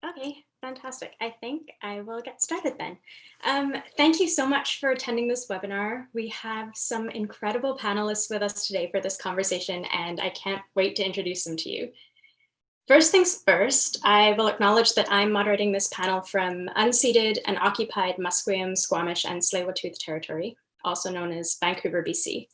Okay, fantastic. I think I will get started then. Thank you so much for attending this webinar. We have some incredible panelists with us today for this conversation, and I can't wait to introduce them to you. First things first, I will acknowledge that I'm moderating this panel from unceded and occupied Musqueam, Squamish, and Tsleil-Waututh territory, also known as Vancouver, BC.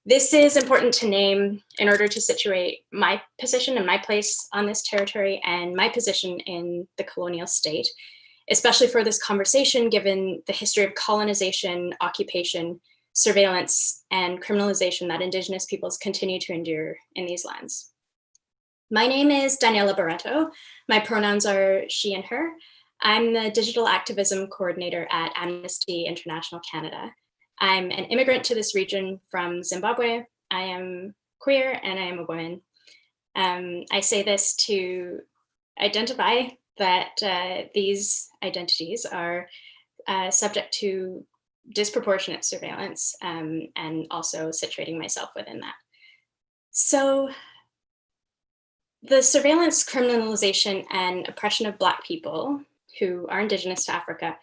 This is important to name in order to situate my position and my place on this territory and my position in the colonial state, especially for this conversation, given the history of colonization, occupation, surveillance, and criminalization that Indigenous peoples continue to endure in these lands. My name is Daniella Barreto. My pronouns are she and her. I'm the digital activism coordinator at Amnesty International Canada. I'm an immigrant to this region from Zimbabwe. I am queer and I am a woman. I say this to identify that these identities are subject to disproportionate surveillance and also situating myself within that. So the surveillance, criminalization, and oppression of Black people who are Indigenous to Africa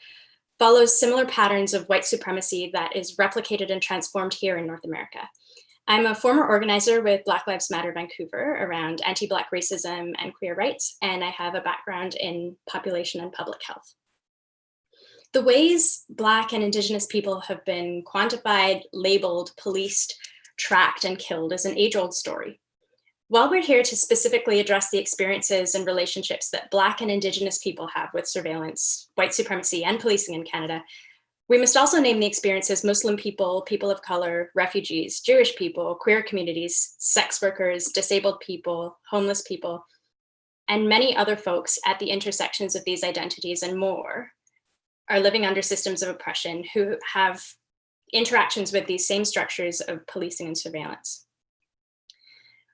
follows similar patterns of white supremacy that is replicated and transformed here in North America. I'm a former organizer with Black Lives Matter Vancouver around anti-Black racism and queer rights, and I have a background in population and public health. The ways Black and Indigenous people have been quantified, labeled, policed, tracked, and killed is an age-old story. While we're here to specifically address the experiences and relationships that Black and Indigenous people have with surveillance, white supremacy, and policing in Canada, we must also name the experiences Muslim people, people of color, refugees, Jewish people, queer communities, sex workers, disabled people, homeless people, and many other folks at the intersections of these identities and more are living under systems of oppression who have interactions with these same structures of policing and surveillance.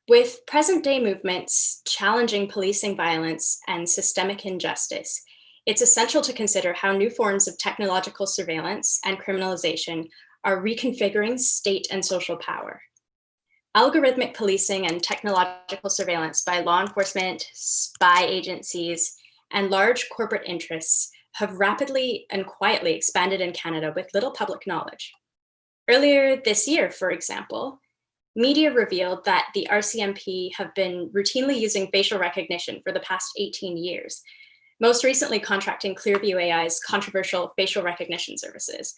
With present-day movements challenging policing violence and systemic injustice, it's essential to consider how new forms of technological surveillance and criminalization are reconfiguring state and social power. Algorithmic policing and technological surveillance by law enforcement, spy agencies, and large corporate interests have rapidly and quietly expanded in Canada with little public knowledge. Earlier this year, for example, media revealed that the RCMP have been routinely using facial recognition for the past 18 years, most recently contracting Clearview AI's controversial facial recognition services.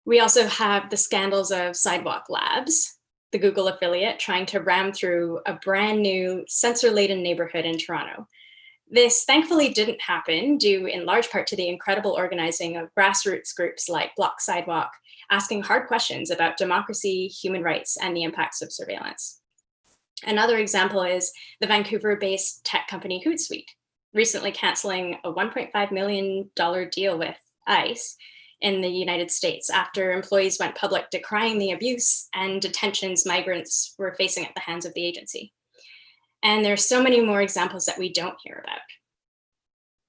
We also have the scandals of Sidewalk Labs, the Google affiliate, trying to ram through a brand new censor-laden neighborhood in Toronto. This thankfully didn't happen due in large part to the incredible organizing of grassroots groups like Block Sidewalk, asking hard questions about democracy, human rights, and the impacts of surveillance. Another example is the Vancouver-based tech company Hootsuite, recently canceling a $1.5 million deal with ICE in the United States after employees went public decrying the abuse and detentions migrants were facing at the hands of the agency. And there's so many more examples that we don't hear about.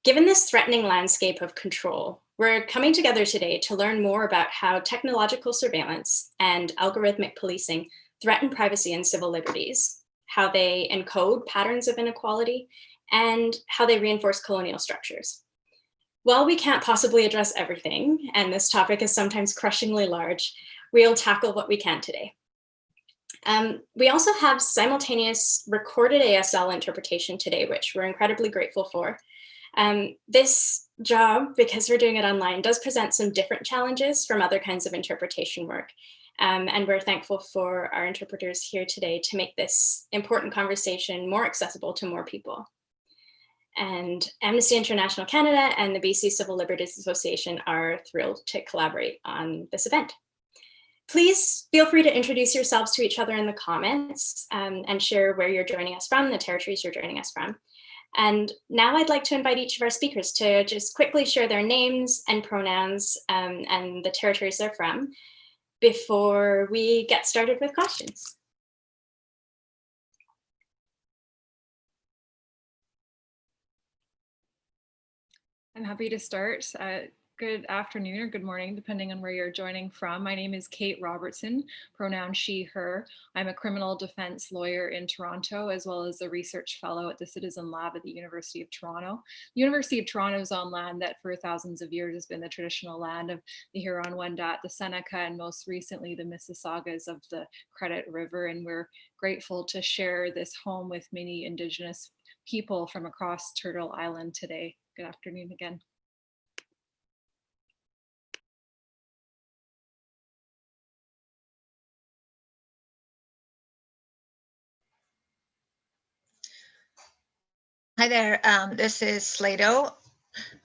Given this threatening landscape of control, we're coming together today to learn more about how technological surveillance and algorithmic policing threaten privacy and civil liberties, how they encode patterns of inequality, and how they reinforce colonial structures. While we can't possibly address everything, and this topic is sometimes crushingly large, we'll tackle what we can today. We also have simultaneous recorded ASL interpretation today, which we're incredibly grateful for. This job, because we're doing it online, does present some different challenges from other kinds of interpretation work. And we're thankful for our interpreters here today to make this important conversation more accessible to more people. And Amnesty International Canada and the BC Civil Liberties Association are thrilled to collaborate on this event. Please feel free to introduce yourselves to each other in the comments and share where you're joining us from, the territories you're joining us from. And now I'd like to invite each of our speakers to just quickly share their names and pronouns and the territories they're from before we get started with questions. I'm happy to start. Good afternoon or good morning, depending on where you're joining from. My name is Kate Robertson, pronoun she, her. I'm a criminal defense lawyer in Toronto, as well as a research fellow at the Citizen Lab at the University of Toronto. The University of Toronto is on land that for thousands of years has been the traditional land of the Huron-Wendat, the Seneca, and most recently the Mississaugas of the Credit River. And we're grateful to share this home with many Indigenous people from across Turtle Island today. Good afternoon again. Hi there, this is Slato.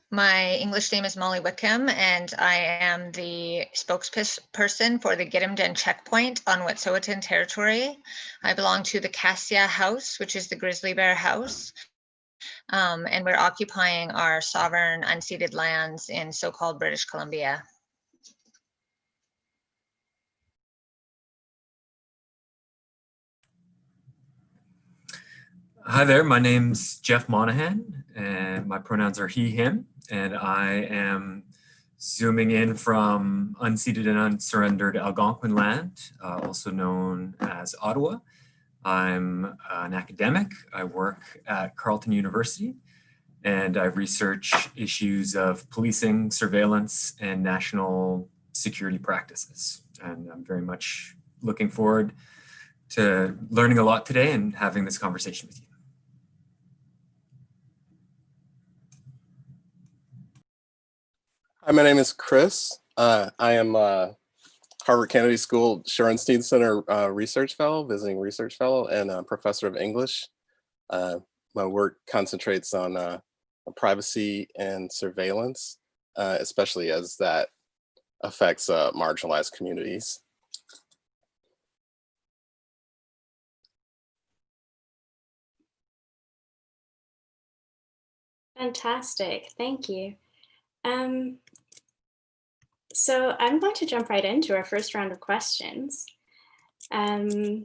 My English name is Molly Wickham, and I am the spokesperson for the Gitdimt'en checkpoint on Wet'suwet'en territory. I belong to the Cassia House, which is the Grizzly Bear House, and we're occupying our sovereign unceded lands in so-called British Columbia. Hi there, my name's Jeff Monaghan, and my pronouns are he, him, and I am zooming in from unceded and unsurrendered Algonquin land, also known as Ottawa. I'm an academic. I work at Carleton University, and I research issues of policing, surveillance, and national security practices. And I'm very much looking forward to learning a lot today and having this conversation with you. Hi, my name is Chris. I am Harvard Kennedy School Shorenstein Center research fellow, visiting research fellow, and a professor of English. My work concentrates on privacy and surveillance, especially as that affects marginalized communities. Fantastic, thank you. So I'm going to jump right into our first round of questions. The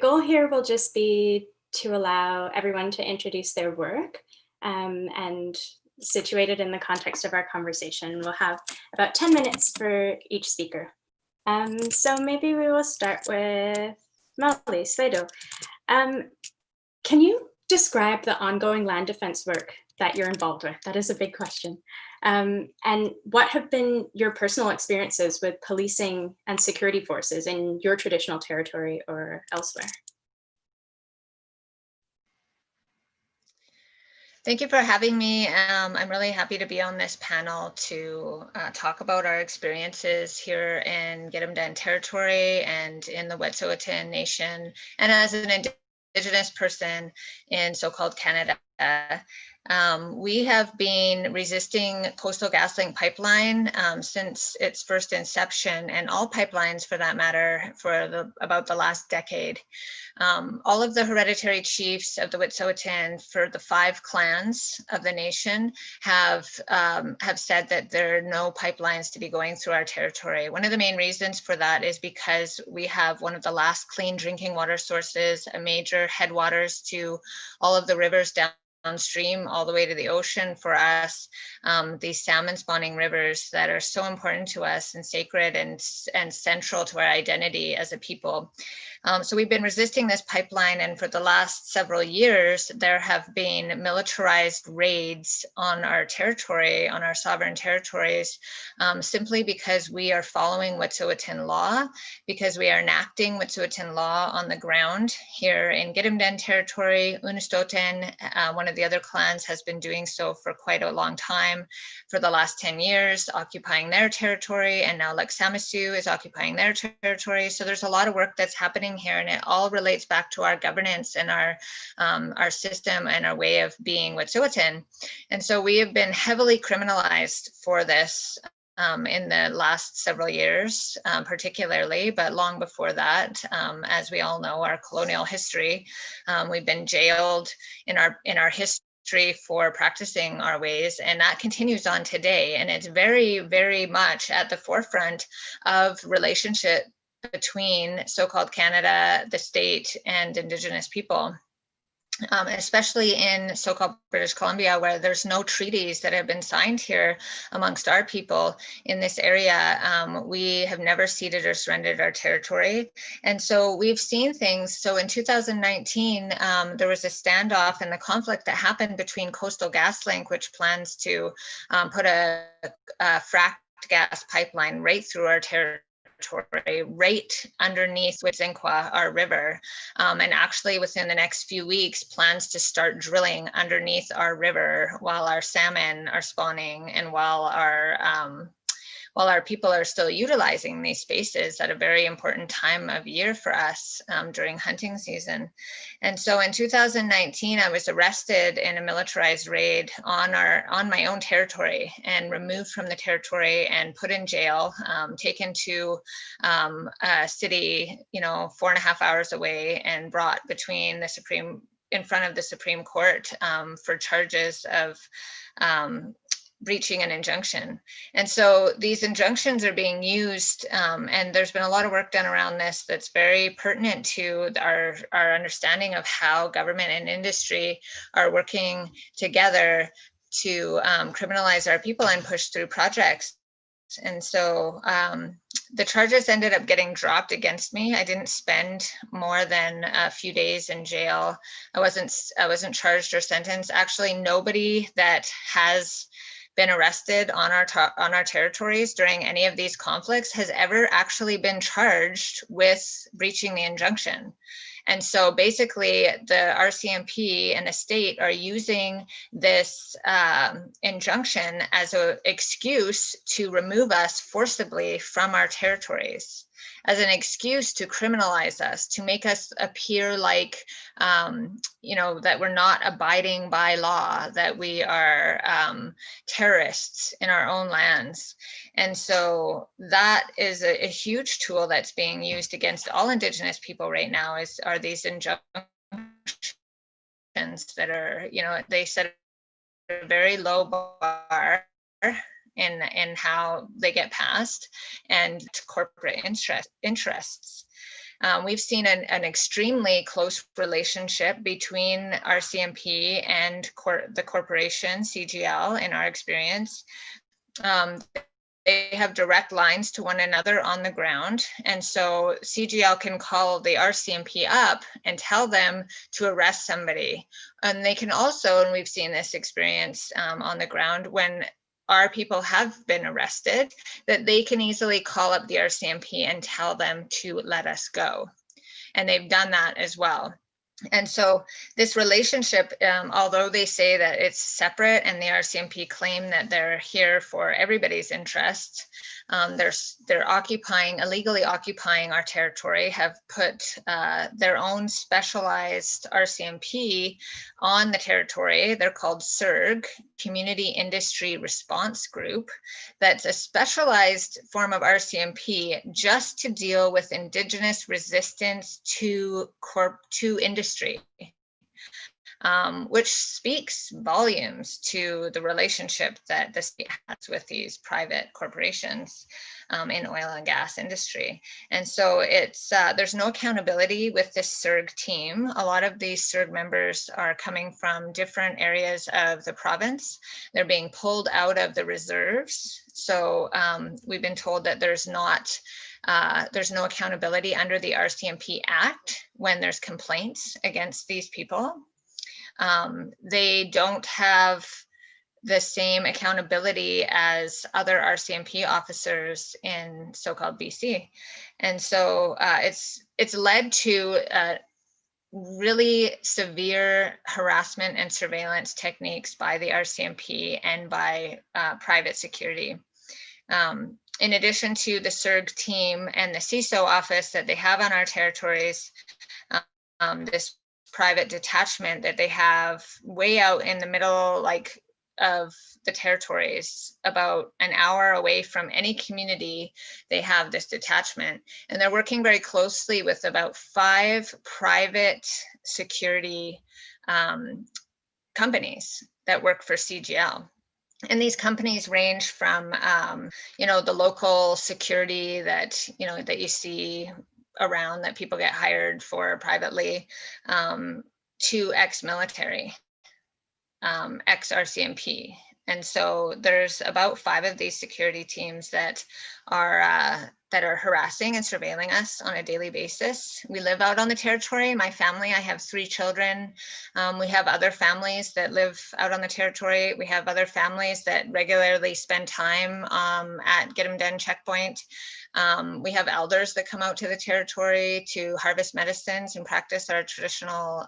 goal here will just be to allow everyone to introduce their work and situate it in the context of our conversation. We'll have about 10 minutes for each speaker. So maybe we will start with Molly Slato. Can you describe the ongoing land defense work that you're involved with? That is a big question. And what have been your personal experiences with policing and security forces in your traditional territory or elsewhere? Thank you for having me. I'm really happy to be on this panel to talk about our experiences here in Gitdimt'en territory and in the Wet'suwet'en Nation, and as an Indigenous person in so-called Canada. We have been resisting Coastal GasLink pipeline since its first inception, and all pipelines for that matter for about the last decade. All of the hereditary chiefs of the Wet'suwet'en for the 5 clans of the nation have said that there are no pipelines to be going through our territory. One of the main reasons for that is because we have one of the last clean drinking water sources, a major headwaters to all of the rivers downstream all the way to the ocean for us, these salmon spawning rivers that are so important to us and sacred and central to our identity as a people. So we've been resisting this pipeline, and for the last several years, there have been militarized raids on our territory, on our sovereign territories, simply because we are following Wet'suwet'en law, because we are enacting Wet'suwet'en law on the ground here in Gitdimt'en territory. Unistoten, one of the other clans, has been doing so for quite a long time, for the last 10 years, occupying their territory, and now Leksamisu is occupying their territory. So there's a lot of work that's happening here, and it all relates back to our governance and our system and our way of being Wet'suwet'en. And so we have been heavily criminalized for this in the last several years, particularly, but long before that, as we all know, our colonial history, we've been jailed in our history for practicing our ways, and that continues on today. And it's very, very much at the forefront of relationship between so-called Canada, the state, and Indigenous people. especially in so-called British Columbia, where there's no treaties that have been signed here amongst our people in this area. We have never ceded or surrendered our territory. And so we've seen things. So in 2019, there was a standoff and the conflict that happened between Coastal GasLink, which plans to put a fracked gas pipeline right through our territory, right underneath Wickham, our river, and actually within the next few weeks plans to start drilling underneath our river while our salmon are spawning and while our people are still utilizing these spaces at a very important time of year for us during hunting season. And so in 2019, I was arrested in a militarized raid on my own territory and removed from the territory and put in jail, taken to a city, 4.5 hours away and brought in front of the Supreme Court for charges of breaching an injunction. And so these injunctions are being used, and there's been a lot of work done around this that's very pertinent to our understanding of how government and industry are working together to criminalize our people and push through projects. And so the charges ended up getting dropped against me. I didn't spend more than a few days in jail. I wasn't charged or sentenced. Actually, nobody that has been arrested on our territories during any of these conflicts has ever actually been charged with breaching the injunction. And so basically the RCMP and the state are using this injunction as an excuse to remove us forcibly from our territories, as an excuse to criminalize us, to make us appear like, that we're not abiding by law, that we are terrorists in our own lands. And so that is a huge tool that's being used against all Indigenous people right now are these injunctions that are, they set a very low bar in how they get passed and corporate interests. We've seen an extremely close relationship between RCMP and the corporation CGL in our experience. They have direct lines to one another on the ground. And so CGL can call the RCMP up and tell them to arrest somebody. And they can also, and we've seen this experience on the ground when our people have been arrested, that they can easily call up the RCMP and tell them to let us go. And they've done that as well. And so this relationship, although they say that it's separate and the RCMP claim that they're here for everybody's interest, they're illegally occupying our territory, have put their own specialized RCMP on the territory. They're called CIRG, Community Industry Response Group. That's a specialized form of RCMP just to deal with Indigenous resistance to industry. Which speaks volumes to the relationship that the state has with these private corporations in oil and gas industry. And so there's no accountability with this CIRG team. A lot of these CIRG members are coming from different areas of the province. They're being pulled out of the reserves. So we've been told that there's no accountability under the RCMP Act when there's complaints against these people. They don't have the same accountability as other RCMP officers in so-called BC. And so it's led to really severe harassment and surveillance techniques by the RCMP and by private security. In addition to the CIRG team and the CISO office that they have on our territories, this private detachment that they have way out in the middle of the territories, about an hour away from any community, they have this detachment. And they're working very closely with about 5 private security companies that work for CGL. And these companies range from, the local security that you see around that people get hired for privately, to ex-military, ex-RCMP. And so there's about 5 of these security teams that are harassing and surveilling us on a daily basis. We live out on the territory. My family, I have 3 children. We have other families that live out on the territory. We have other families that regularly spend time at Gitdimt'en checkpoint. We have elders that come out to the territory to harvest medicines and practice our traditional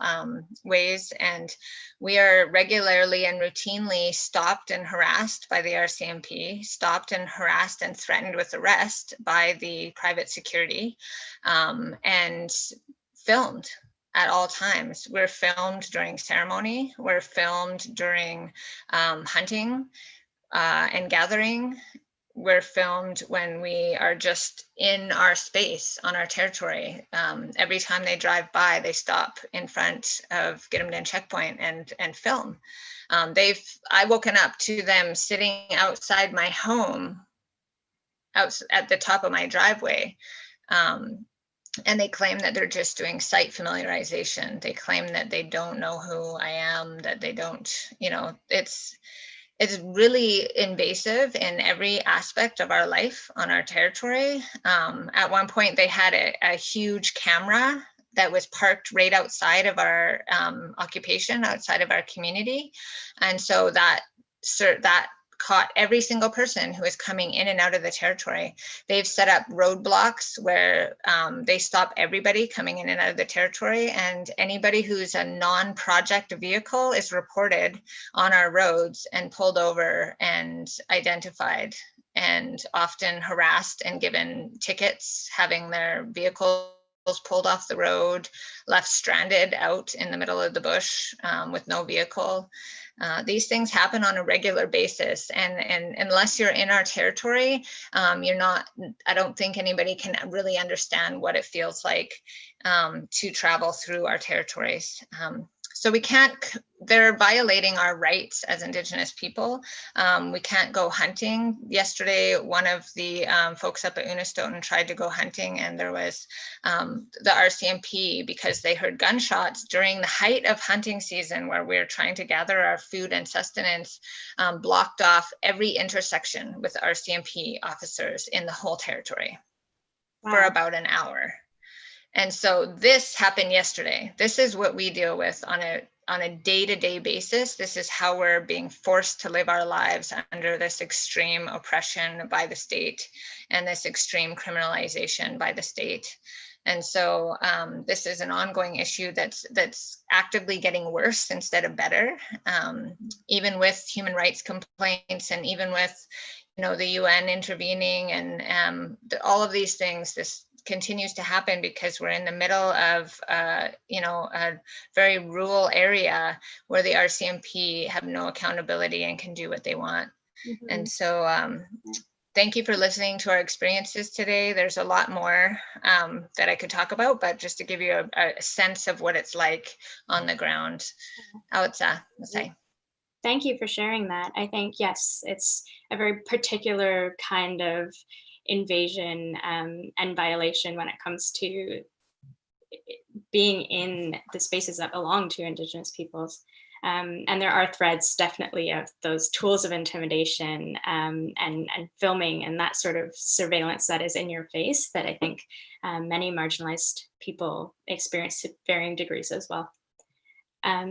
ways. And we are regularly and routinely stopped and harassed by the RCMP, stopped and harassed and threatened with arrest by the private security, and filmed at all times. We're filmed during ceremony. We're filmed during hunting and gathering. We're filmed when we are just in our space on our territory. Every time they drive by, they stop in front of Gitdimt'en checkpoint and film. I woken up to them sitting outside my home, out at the top of my driveway. And they claim that they're just doing site familiarization. They claim that they don't know who I am, that they don't, it's really invasive in every aspect of our life on our territory. At one point, they had a huge camera that was parked right outside of our occupation, outside of our community. And so that caught every single person who is coming in and out of the territory. They've set up roadblocks where they stop everybody coming in and out of the territory, and anybody who's a non-project vehicle is reported on our roads and pulled over and identified, and often harassed and given tickets, having their vehicles pulled off the road, left stranded out in the middle of the bush with no vehicle. These things happen on a regular basis, and unless you're in our territory, I don't think anybody can really understand what it feels like to travel through our territories. So they're violating our rights as Indigenous people. We can't go hunting. Yesterday, one of the folks up at Unistoten tried to go hunting, and there was the RCMP, because they heard gunshots during the height of hunting season, where we're trying to gather our food and sustenance, blocked off every intersection with RCMP officers in the whole territory. Wow. For about an hour. And so this happened yesterday. This is what we deal with on a day-to-day basis. This is how we're being forced to live our lives under this extreme oppression by the state and this extreme criminalization by the state. And so this is an ongoing issue that's actively getting worse instead of better, even with human rights complaints, and even with the UN intervening, and all of these things. This continues to happen because we're in the middle of a very rural area where the RCMP have no accountability and can do what they want. Mm-hmm. And so thank you for listening to our experiences today. There's a lot more that I could talk about, but just to give you a sense of what it's like on the ground. Thank you for sharing that. I think, yes, it's a very particular kind of invasion and violation when it comes to being in the spaces that belong to Indigenous peoples. And there are threads definitely of those tools of intimidation and filming and that sort of surveillance that is in your face that I think many marginalized people experience to varying degrees as well.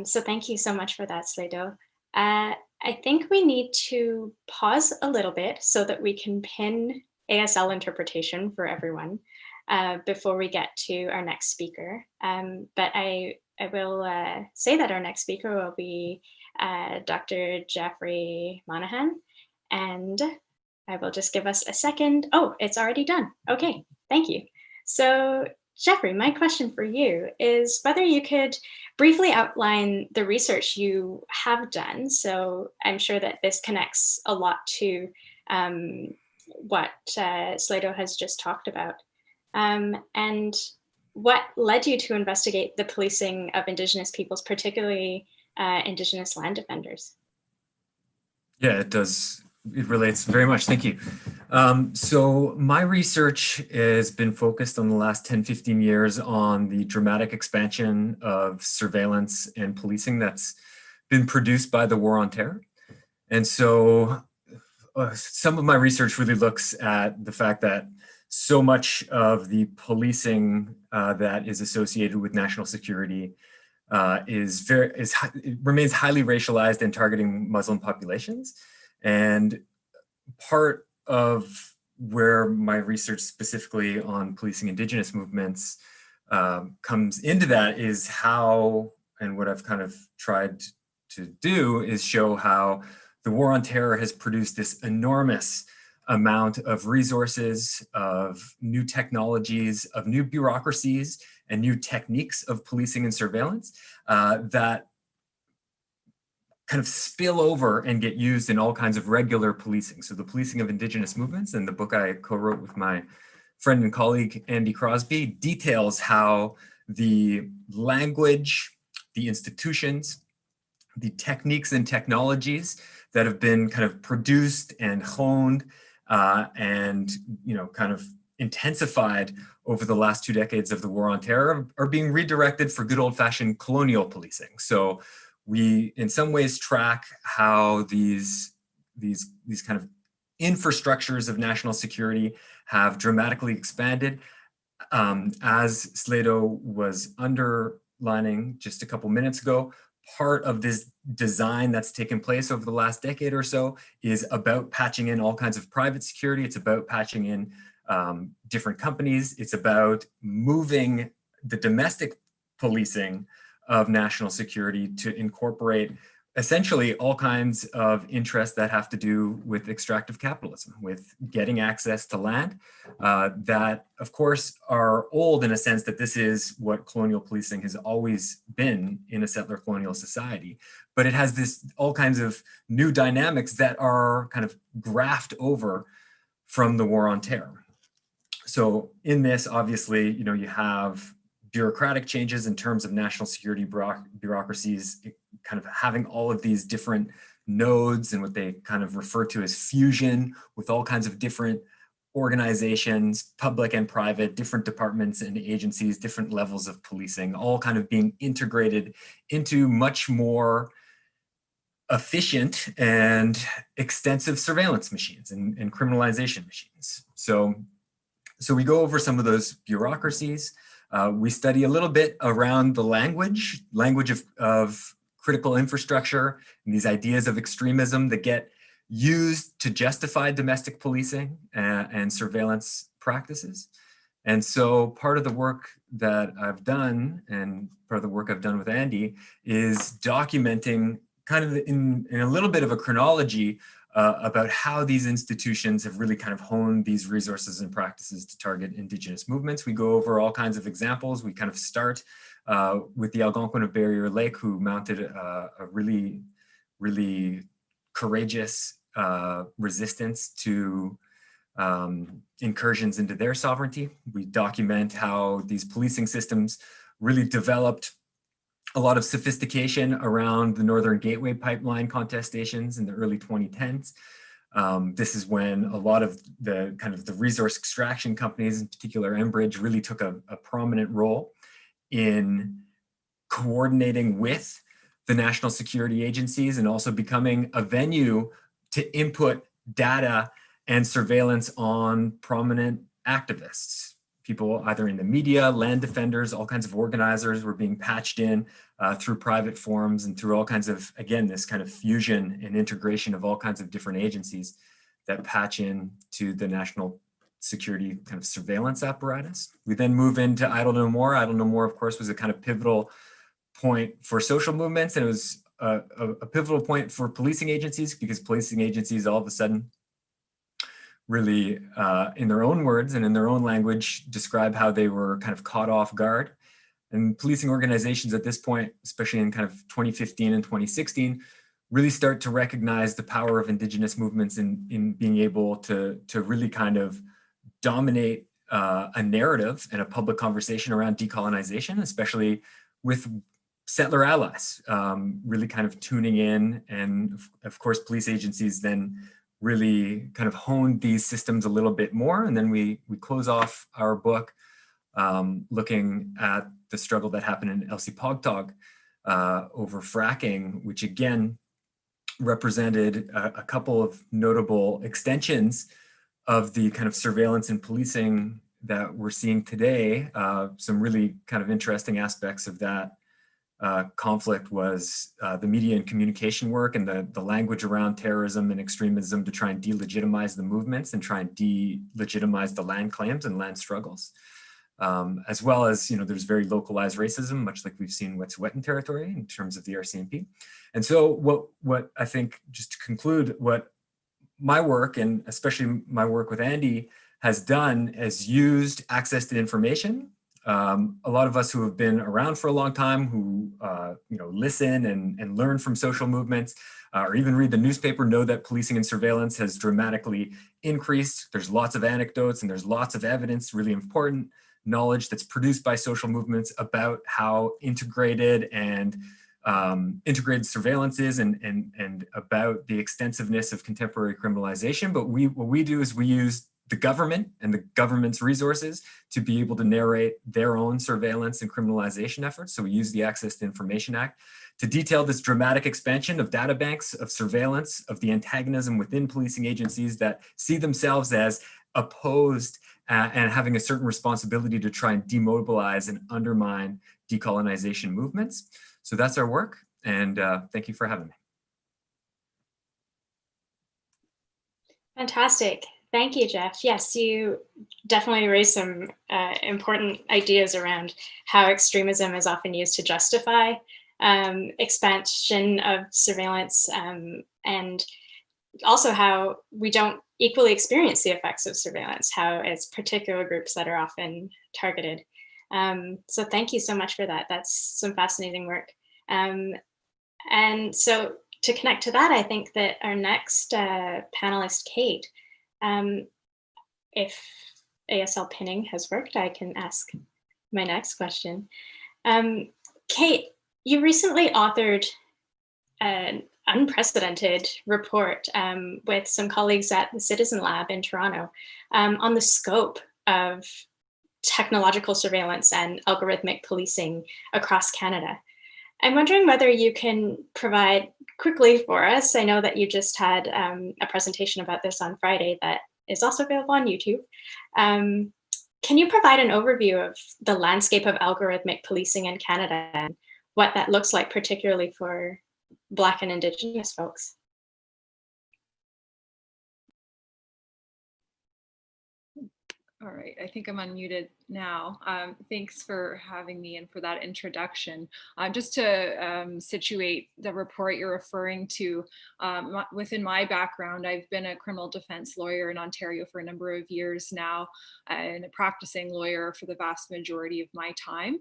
So thank you so much for that, Slido. I think we need to pause a little bit so that we can pin ASL interpretation for everyone before we get to our next speaker. But I will say that our next speaker will be Dr. Jeffrey Monaghan, and I will just give us a second. Oh, it's already done. Okay, thank you. So Jeffrey, my question for you is whether you could briefly outline the research you have done. So I'm sure that this connects a lot to what Slido has just talked about. And what led you to investigate the policing of Indigenous peoples, particularly Indigenous land defenders? Yeah, it does it relates very much. Thank you. So my research has been focused on the last 10, 15 years on the dramatic expansion of surveillance and policing that's been produced by the War on Terror. And so some of my research really looks at the fact that so much of the policing that is associated with national security it remains highly racialized and targeting Muslim populations. And part of where my research specifically on policing Indigenous movements comes into that is how, and what I've kind of tried to do is show how the War on Terror has produced this enormous amount of resources, of new technologies, of new bureaucracies, and new techniques of policing and surveillance that kind of spill over and get used in all kinds of regular policing. So the policing of Indigenous movements, and the book I co-wrote with my friend and colleague, Andy Crosby, details how the language, the institutions, the techniques and technologies that have been kind of produced and honed and, kind of intensified over the last 2 decades of the War on Terror are being redirected for good old-fashioned colonial policing. So we, in some ways, track how these kind of infrastructures of national security have dramatically expanded. As Slato was underlining just a couple minutes ago, part of this design that's taken place over the last decade or so is about patching in all kinds of private security. It's about patching in different companies. It's about moving the domestic policing of national security to incorporate essentially all kinds of interests that have to do with extractive capitalism, with getting access to land that, of course, are old in a sense that this is what colonial policing has always been in a settler colonial society. But it has this all kinds of new dynamics that are kind of graphed over from the War on Terror. So in this, obviously, you have bureaucratic changes in terms of national security bureaucracies, kind of having all of these different nodes and what they kind of refer to as fusion with all kinds of different organizations, public and private, different departments and agencies, different levels of policing, all kind of being integrated into much more efficient and extensive surveillance machines and criminalization machines. So we go over some of those bureaucracies. We study a little bit around the language of critical infrastructure and these ideas of extremism that get used to justify domestic policing and surveillance practices. And so part of the work that I've done, and part of the work I've done with Andy, is documenting kind of in a little bit of a chronology about how these institutions have really kind of honed these resources and practices to target Indigenous movements. We go over all kinds of examples. We kind of start with the Algonquin of Barrier Lake, who mounted a really, really courageous resistance to incursions into their sovereignty. We document how these policing systems really developed a lot of sophistication around the Northern Gateway pipeline contestations in the early 2010s. This is when a lot of the kind of the resource extraction companies, in particular Enbridge, really took a prominent role in coordinating with the national security agencies and also becoming a venue to input data and surveillance on prominent activists. People either in the media, land defenders, all kinds of organizers were being patched in through private forums and through all kinds of, again, this kind of fusion and integration of all kinds of different agencies that patch in to the national security kind of surveillance apparatus. We then move into Idle No More. Idle No More, of course, was a kind of pivotal point for social movements, and it was a pivotal point for policing agencies, because policing agencies all of a sudden really, in their own words and in their own language, describe how they were kind of caught off guard. And policing organizations at this point, especially in kind of 2015 and 2016, really start to recognize the power of Indigenous movements in being able to really kind of dominate a narrative and a public conversation around decolonization, especially with settler allies, really kind of tuning in. And of course, police agencies then really kind of honed these systems a little bit more. And then we close off our book looking at the struggle that happened in Elsipogtog over fracking, which again represented a couple of notable extensions of the kind of surveillance and policing that we're seeing today. Some really kind of interesting aspects of that conflict was the media and communication work and the language around terrorism and extremism to try and delegitimize the movements and try and delegitimize the land claims and land struggles. As well as, there's very localized racism, much like we've seen Wet'suwet'en territory in terms of the RCMP. And so what I think, just to conclude, what my work, and especially my work with Andy, has done is used access to information. A lot of us who have been around for a long time, who listen and learn from social movements, or even read the newspaper, know that policing and surveillance has dramatically increased. There's lots of anecdotes and there's lots of evidence, really important knowledge that's produced by social movements about how integrated and integrated surveillance is and about the extensiveness of contemporary criminalization. But what we do is we use the government and the government's resources to be able to narrate their own surveillance and criminalization efforts. So we use the Access to Information Act to detail this dramatic expansion of data banks, of surveillance, of the antagonism within policing agencies that see themselves as opposed and having a certain responsibility to try and demobilize and undermine decolonization movements. So that's our work, and thank you for having me. Fantastic. Thank you, Jeff. Yes, you definitely raised some important ideas around how extremism is often used to justify expansion of surveillance, and also how we don't equally experience the effects of surveillance, how it's particular groups that are often targeted. So thank you so much for that. That's some fascinating work. And so to connect to that, I think that our next panelist, Kate, if ASL pinning has worked, I can ask my next question. Kate, you recently authored an unprecedented report with some colleagues at the Citizen Lab in Toronto on the scope of technological surveillance and algorithmic policing across Canada. I'm wondering whether you can provide quickly for us. I know that you just had a presentation about this on Friday that is also available on YouTube. Can you provide an overview of the landscape of algorithmic policing in Canada and what that looks like, particularly for Black and Indigenous folks? All right, I think I'm unmuted now. Thanks for having me and for that introduction. Just to situate the report you're referring to, within my background, I've been a criminal defense lawyer in Ontario for a number of years now, and a practicing lawyer for the vast majority of my time.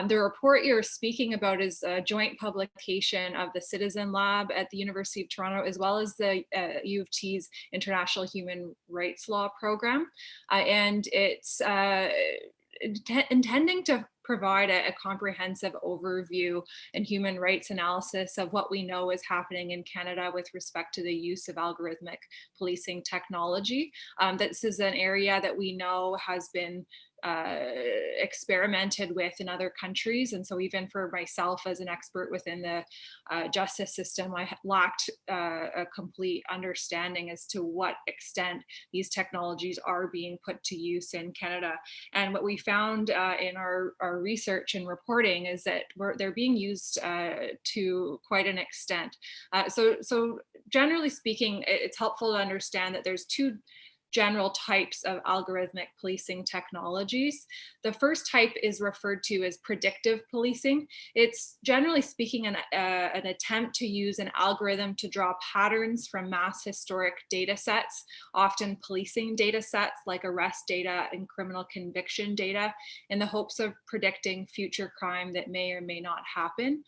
The report you're speaking about is a joint publication of the Citizen Lab at the University of Toronto, as well as the U of T's International Human Rights Law program. And it's intending to provide a comprehensive overview and human rights analysis of what we know is happening in Canada with respect to the use of algorithmic policing technology. This is an area that we know has been experimented with in other countries. And so even for myself as an expert within the justice system, I lacked a complete understanding as to what extent these technologies are being put to use in Canada. And what we found in our research and reporting is that they're being used to quite an extent. So generally speaking, it's helpful to understand that there's two general types of algorithmic policing technologies. The first type is referred to as predictive policing. It's generally speaking an attempt to use an algorithm to draw patterns from mass historic data sets, often policing data sets like arrest data and criminal conviction data, in the hopes of predicting future crime that may or may not happen.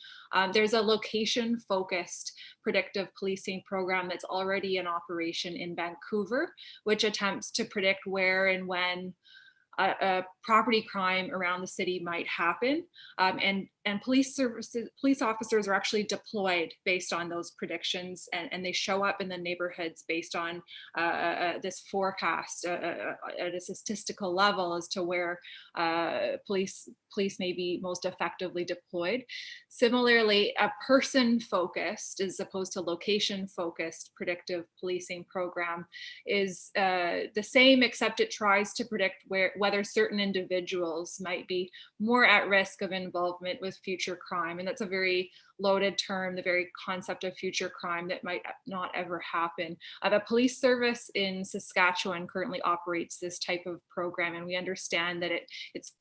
There's a location-focused predictive policing program that's already in operation in Vancouver, which attempts to predict where and when property crime around the city might happen, and police officers are actually deployed based on those predictions, and they show up in the neighborhoods based on this forecast at a statistical level as to where police may be most effectively deployed. Similarly, a person-focused as opposed to location-focused predictive policing program is the same, except it tries to predict whether certain individuals might be more at risk of involvement with future crime. And that's a very loaded term, the very concept of future crime that might not ever happen. The police service in Saskatchewan currently operates this type of program, and we understand that it's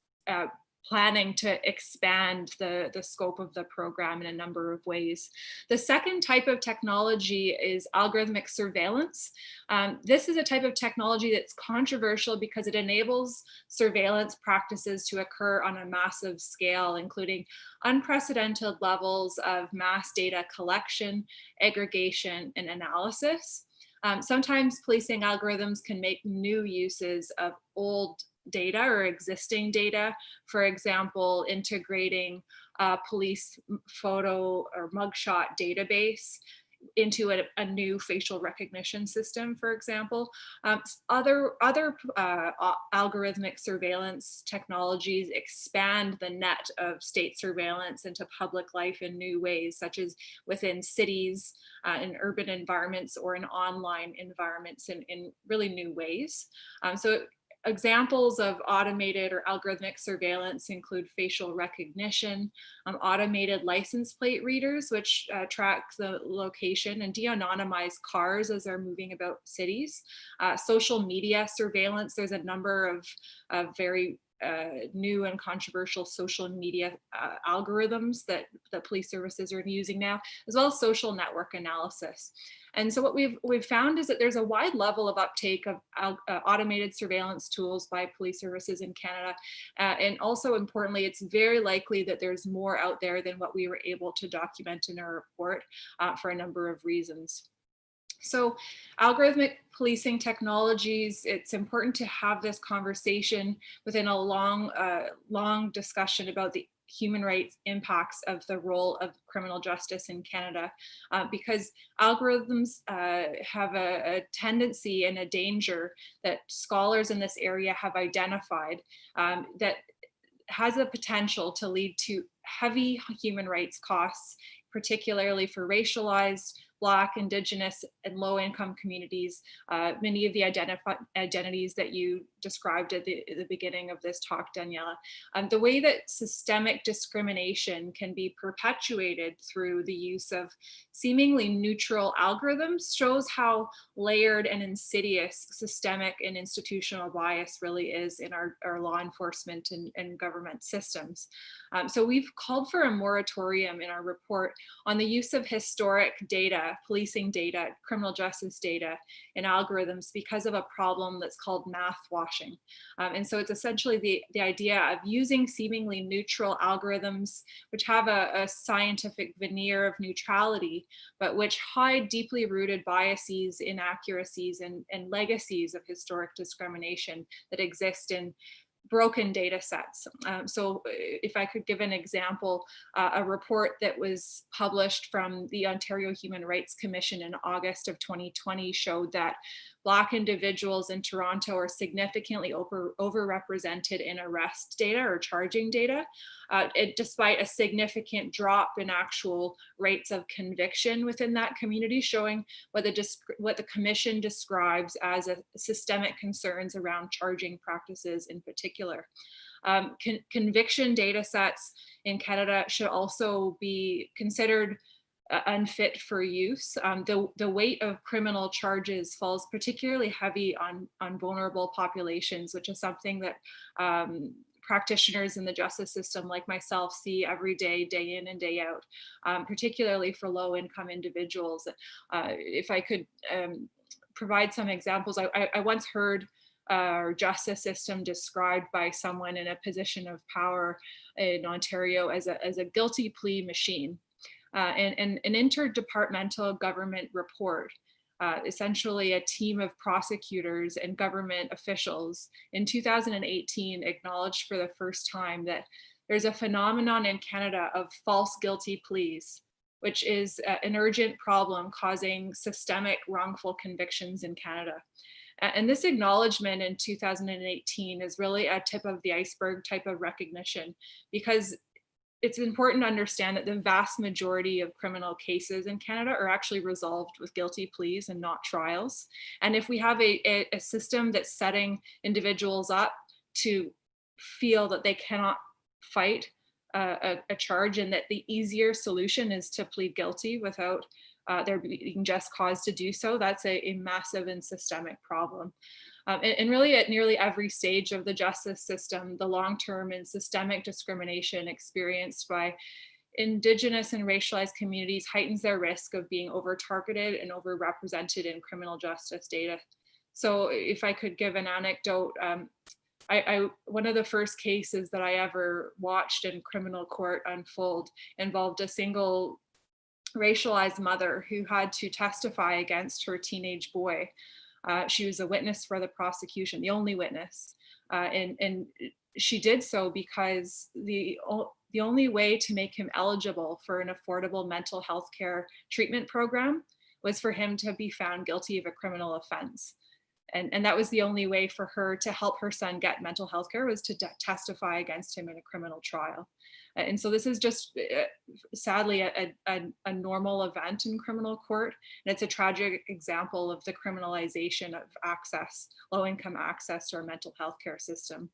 planning to expand the scope of the program in a number of ways. The second type of technology is algorithmic surveillance. This is a type of technology that's controversial because it enables surveillance practices to occur on a massive scale, including unprecedented levels of mass data collection, aggregation, and analysis. Sometimes policing algorithms can make new uses of old data or existing data, for example, integrating a police photo or mugshot database into a new facial recognition system, for example. Other algorithmic surveillance technologies expand the net of state surveillance into public life in new ways, such as within cities, in urban environments, or in online environments in really new ways. So examples of automated or algorithmic surveillance include facial recognition, automated license plate readers, which track the location and de-anonymize cars as they're moving about cities, social media surveillance. There's a number of very new and controversial social media algorithms that police services are using now, as well as social network analysis. And so what we've found is that there's a wide level of uptake of automated surveillance tools by police services in Canada. And also importantly, it's very likely that there's more out there than what we were able to document in our report for a number of reasons. So algorithmic policing technologies, it's important to have this conversation within a long discussion about the human rights impacts of the role of criminal justice in Canada, because algorithms have a tendency and a danger that scholars in this area have identified that has the potential to lead to heavy human rights costs, particularly for racialized, Black, Indigenous, and low-income communities, many of the identities that you described at the beginning of this talk, Daniella. The way that systemic discrimination can be perpetuated through the use of seemingly neutral algorithms shows how layered and insidious systemic and institutional bias really is in our law enforcement and government systems. So we've called for a moratorium in our report on the use of historic data, policing data, criminal justice data, and algorithms because of a problem that's called math washing. And so it's essentially the idea of using seemingly neutral algorithms, which have a scientific veneer of neutrality, but which hide deeply rooted biases, inaccuracies, and legacies of historic discrimination that exist in broken data sets. So if I could give an example, a report that was published from the Ontario Human Rights Commission in August of 2020 showed that Black individuals in Toronto are significantly overrepresented in arrest data or charging data, despite a significant drop in actual rates of conviction within that community, showing what the commission describes as systemic concerns around charging practices in particular. Conviction data sets in Canada should also be considered unfit for use. The weight of criminal charges falls particularly heavy on vulnerable populations, which is something that practitioners in the justice system like myself see every day, day in and day out, particularly for low-income individuals. If I could provide some examples, I once heard our justice system described by someone in a position of power in Ontario as a guilty plea machine. And an interdepartmental government report essentially a team of prosecutors and government officials in 2018 acknowledged for the first time that there's a phenomenon in Canada of false guilty pleas, which is an urgent problem causing systemic wrongful convictions in Canada. And this acknowledgement in 2018 is really a tip of the iceberg type of recognition, because it's important to understand that the vast majority of criminal cases in Canada are actually resolved with guilty pleas and not trials. And if we have a system that's setting individuals up to feel that they cannot fight a charge, and that the easier solution is to plead guilty without there being just cause to do so, that's a massive and systemic problem. And really at nearly every stage of the justice system, the long-term and systemic discrimination experienced by Indigenous and racialized communities heightens their risk of being over-targeted and over-represented in criminal justice data. So if I could give an anecdote, one of the first cases that I ever watched in criminal court unfold involved a single racialized mother who had to testify against her teenage boy. She was a witness for the prosecution, the only witness. And she did so because the only way to make him eligible for an affordable mental health care treatment program was for him to be found guilty of a criminal offense. And that was the only way for her to help her son get mental health care, was to testify against him in a criminal trial. And so this is just sadly a normal event in criminal court. And it's a tragic example of the criminalization of access, low-income access to our mental health care system.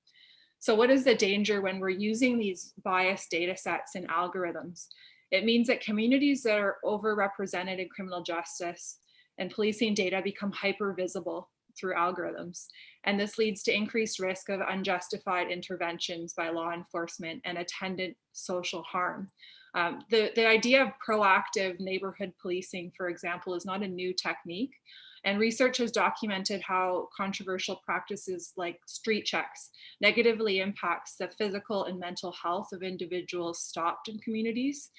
So what is the danger when we're using these biased data sets and algorithms? It means that communities that are overrepresented in criminal justice and policing data become hyper-visible through algorithms. And this leads to increased risk of unjustified interventions by law enforcement and attendant social harm. The idea of proactive neighborhood policing, for example, is not a new technique. And research has documented how controversial practices like street checks negatively impacts the physical and mental health of individuals stopped in communities,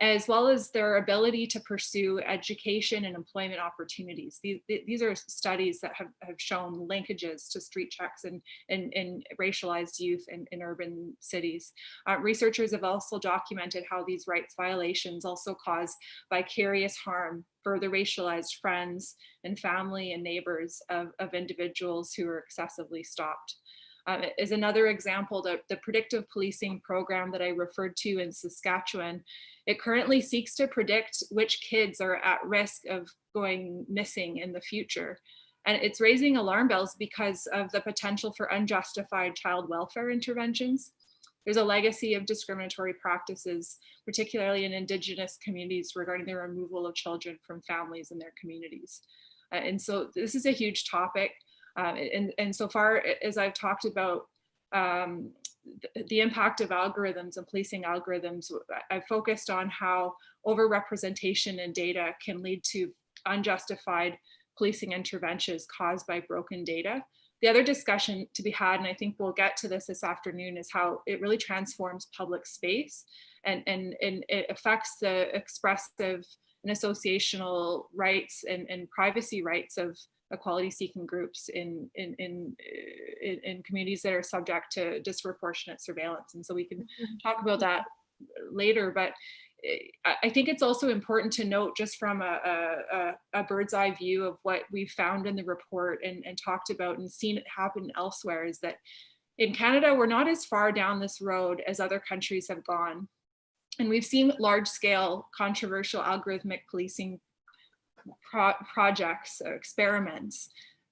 as well as their ability to pursue education and employment opportunities. These are studies that have shown linkages to street checks and racialized youth in urban cities. Researchers have also documented how these rights violations also cause vicarious harm for the racialized friends and family and neighbors of individuals who are excessively stopped. As another example, the predictive policing program that I referred to in Saskatchewan, it currently seeks to predict which kids are at risk of going missing in the future. And it's raising alarm bells because of the potential for unjustified child welfare interventions. There's a legacy of discriminatory practices, particularly in Indigenous communities, regarding the removal of children from families and their communities. And so this is a huge topic. And so far as I've talked about the impact of algorithms and policing algorithms, I've focused on how overrepresentation in data can lead to unjustified policing interventions caused by broken data. The other discussion to be had, and I think we'll get to this afternoon, is how it really transforms public space and it affects the expressive and associational rights and privacy rights of equality-seeking groups in communities that are subject to disproportionate surveillance. And so we can talk about that later, but I think it's also important to note, just from a bird's eye view of what we found in the report and talked about and seen it happen elsewhere, is that in Canada, we're not as far down this road as other countries have gone. And we've seen large-scale controversial algorithmic policing projects or experiments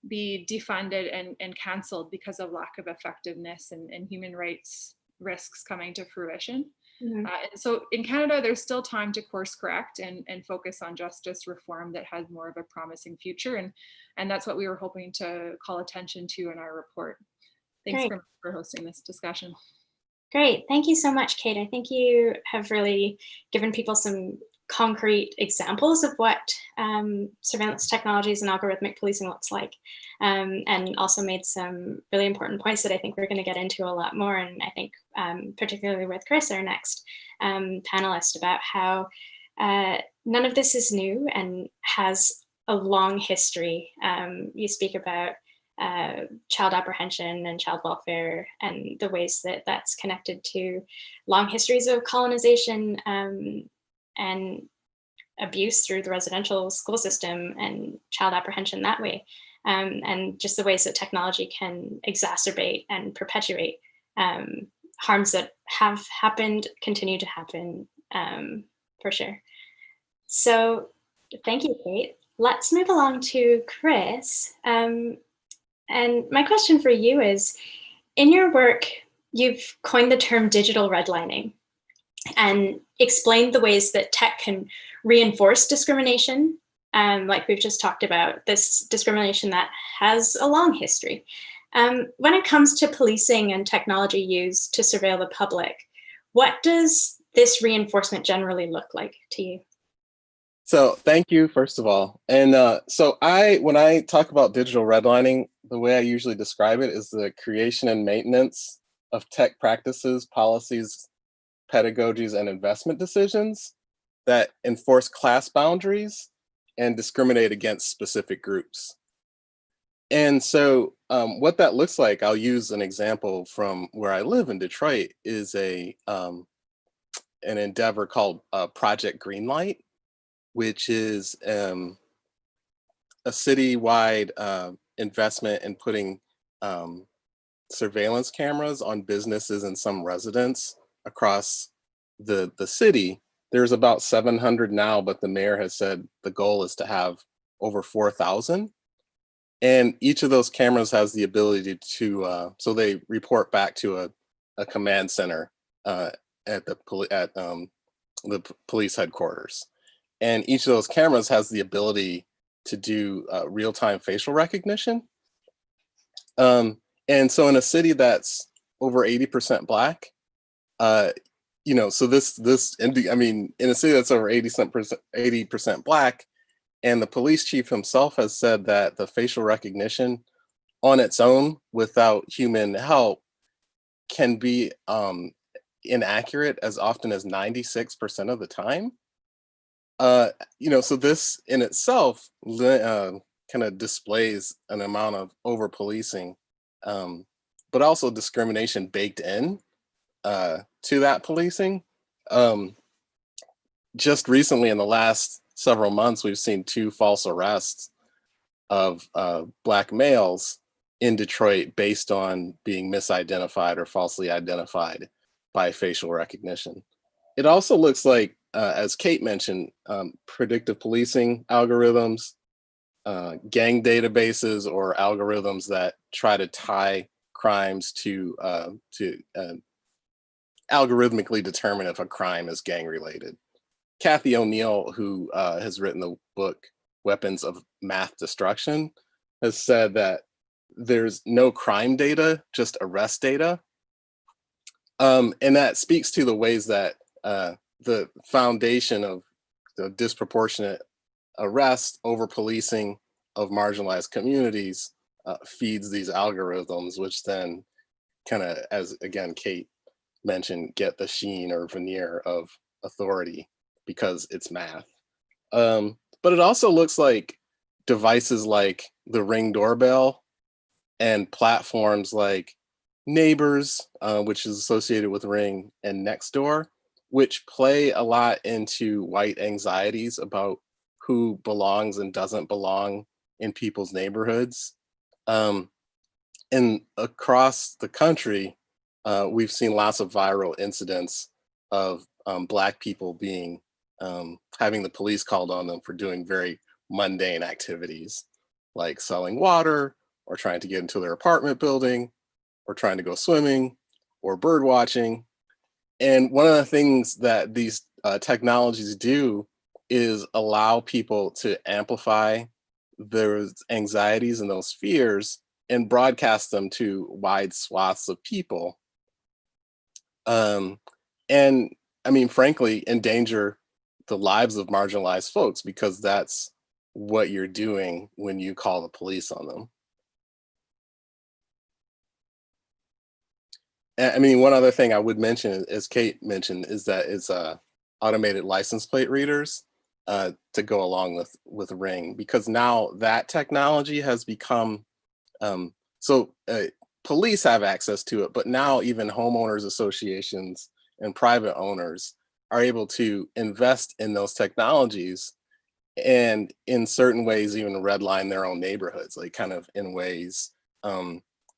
be defunded and canceled because of lack of effectiveness and human rights risks coming to fruition. Mm-hmm. And so in Canada, there's still time to course correct and focus on justice reform that has more of a promising future. And that's what we were hoping to call attention to in our report. Thanks for hosting this discussion. Great, thank you so much, Kate. I think you have really given people some concrete examples of what surveillance technologies and algorithmic policing looks like, and also made some really important points that I think we're going to get into a lot more. And I think particularly with Chris, our next panelist, about how none of this is new and has a long history. You speak about child apprehension and child welfare and the ways that that's connected to long histories of colonization and abuse through the residential school system and child apprehension that way. And just the ways that technology can exacerbate and perpetuate harms that have happened, continue to happen, for sure. So thank you, Kate. Let's move along to Chris. And my question for you is, in your work, you've coined the term digital redlining and explained the ways that tech can reinforce discrimination, like we've just talked about, this discrimination that has a long history. When it comes to policing and technology used to surveil the public, what does this reinforcement generally look like to you? So thank you, first of all. And so when I talk about digital redlining, the way I usually describe it is the creation and maintenance of tech practices, policies, pedagogies, and investment decisions that enforce class boundaries and discriminate against specific groups. And so what that looks like, I'll use an example from where I live in Detroit, is an endeavor called Project Greenlight, which is a citywide investment in putting surveillance cameras on businesses and some residents across the city. There's about 700 now, but the mayor has said the goal is to have over 4,000. And each of those cameras has the ability to, so they report back to a command center at the police headquarters. And each of those cameras has the ability to do real-time facial recognition. And so in a city that's over 80% Black, you know, so I mean, in a city that's over 80% Black, and the police chief himself has said that the facial recognition on its own without human help can be inaccurate as often as 96% of the time. You know, so this in itself kind of displays an amount of over-policing, but also discrimination baked in to that policing. Just recently, in the last several months, we've seen 2 false arrests of Black males in Detroit based on being misidentified or falsely identified by facial recognition. It also looks like, as Kate mentioned, predictive policing algorithms, gang databases, or algorithms that try to tie crimes to algorithmically determine if a crime is gang related. Kathy O'Neill, who has written the book Weapons of Math Destruction, has said that there's no crime data, just arrest data. And that speaks to the ways that the foundation of the disproportionate arrest, over policing of marginalized communities feeds these algorithms, which then kind of, as again, Kate mentioned, get the sheen or veneer of authority because it's math. But it also looks like devices like the Ring doorbell and platforms like Neighbors, which is associated with Ring, and Nextdoor, which play a lot into white anxieties about who belongs and doesn't belong in people's neighborhoods. And across the country, we've seen lots of viral incidents of Black people being having the police called on them for doing very mundane activities like selling water or trying to get into their apartment building or trying to go swimming or bird watching. And one of the things that these technologies do is allow people to amplify those anxieties and those fears and broadcast them to wide swaths of people. And I mean, frankly, endanger the lives of marginalized folks, because that's what you're doing when you call the police on them. I mean, one other thing I would mention, as Kate mentioned, is that it's automated license plate readers. to go along with Ring, because now that technology has become police have access to it, but now even homeowners associations and private owners are able to invest in those technologies, and in certain ways even redline their own neighborhoods, like kind of in ways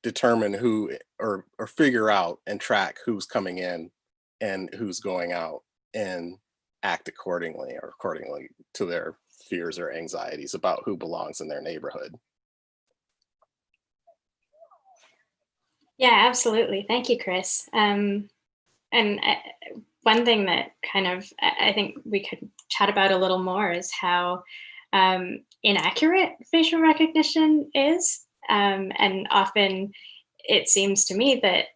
determine who or figure out and track who's coming in and who's going out, and act accordingly to their fears or anxieties about who belongs in their neighborhood. Yeah, absolutely. Thank you, Chris. One thing that kind of I think we could chat about a little more is how inaccurate facial recognition is. And often it seems to me that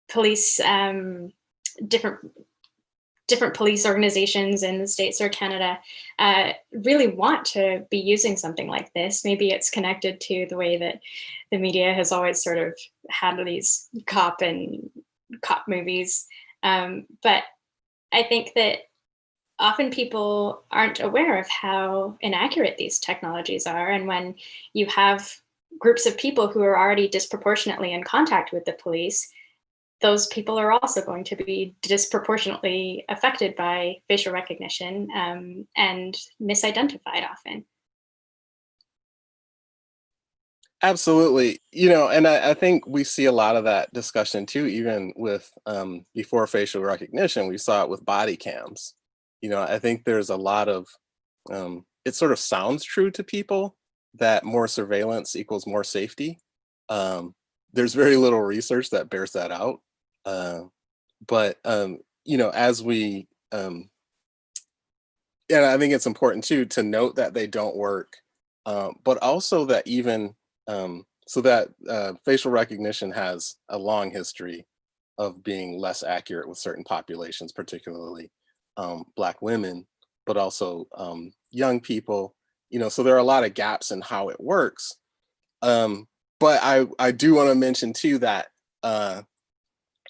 police, different police organizations in the States or Canada really want to be using something like this. Maybe it's connected to the way that the media has always sort of had these cop movies. But I think that often people aren't aware of how inaccurate these technologies are. And when you have groups of people who are already disproportionately in contact with the police, those people are also going to be disproportionately affected by facial recognition and misidentified often. Absolutely. And I think we see a lot of that discussion too, even with before facial recognition, we saw it with body cams. I think there's a lot of, it sort of sounds true to people that more surveillance equals more safety. There's very little research that bears that out. But as we, and I think it's important too, to note that they don't work, but also that even, so that facial recognition has a long history of being less accurate with certain populations, particularly Black women, but also young people, so there are a lot of gaps in how it works. But I do want to mention too that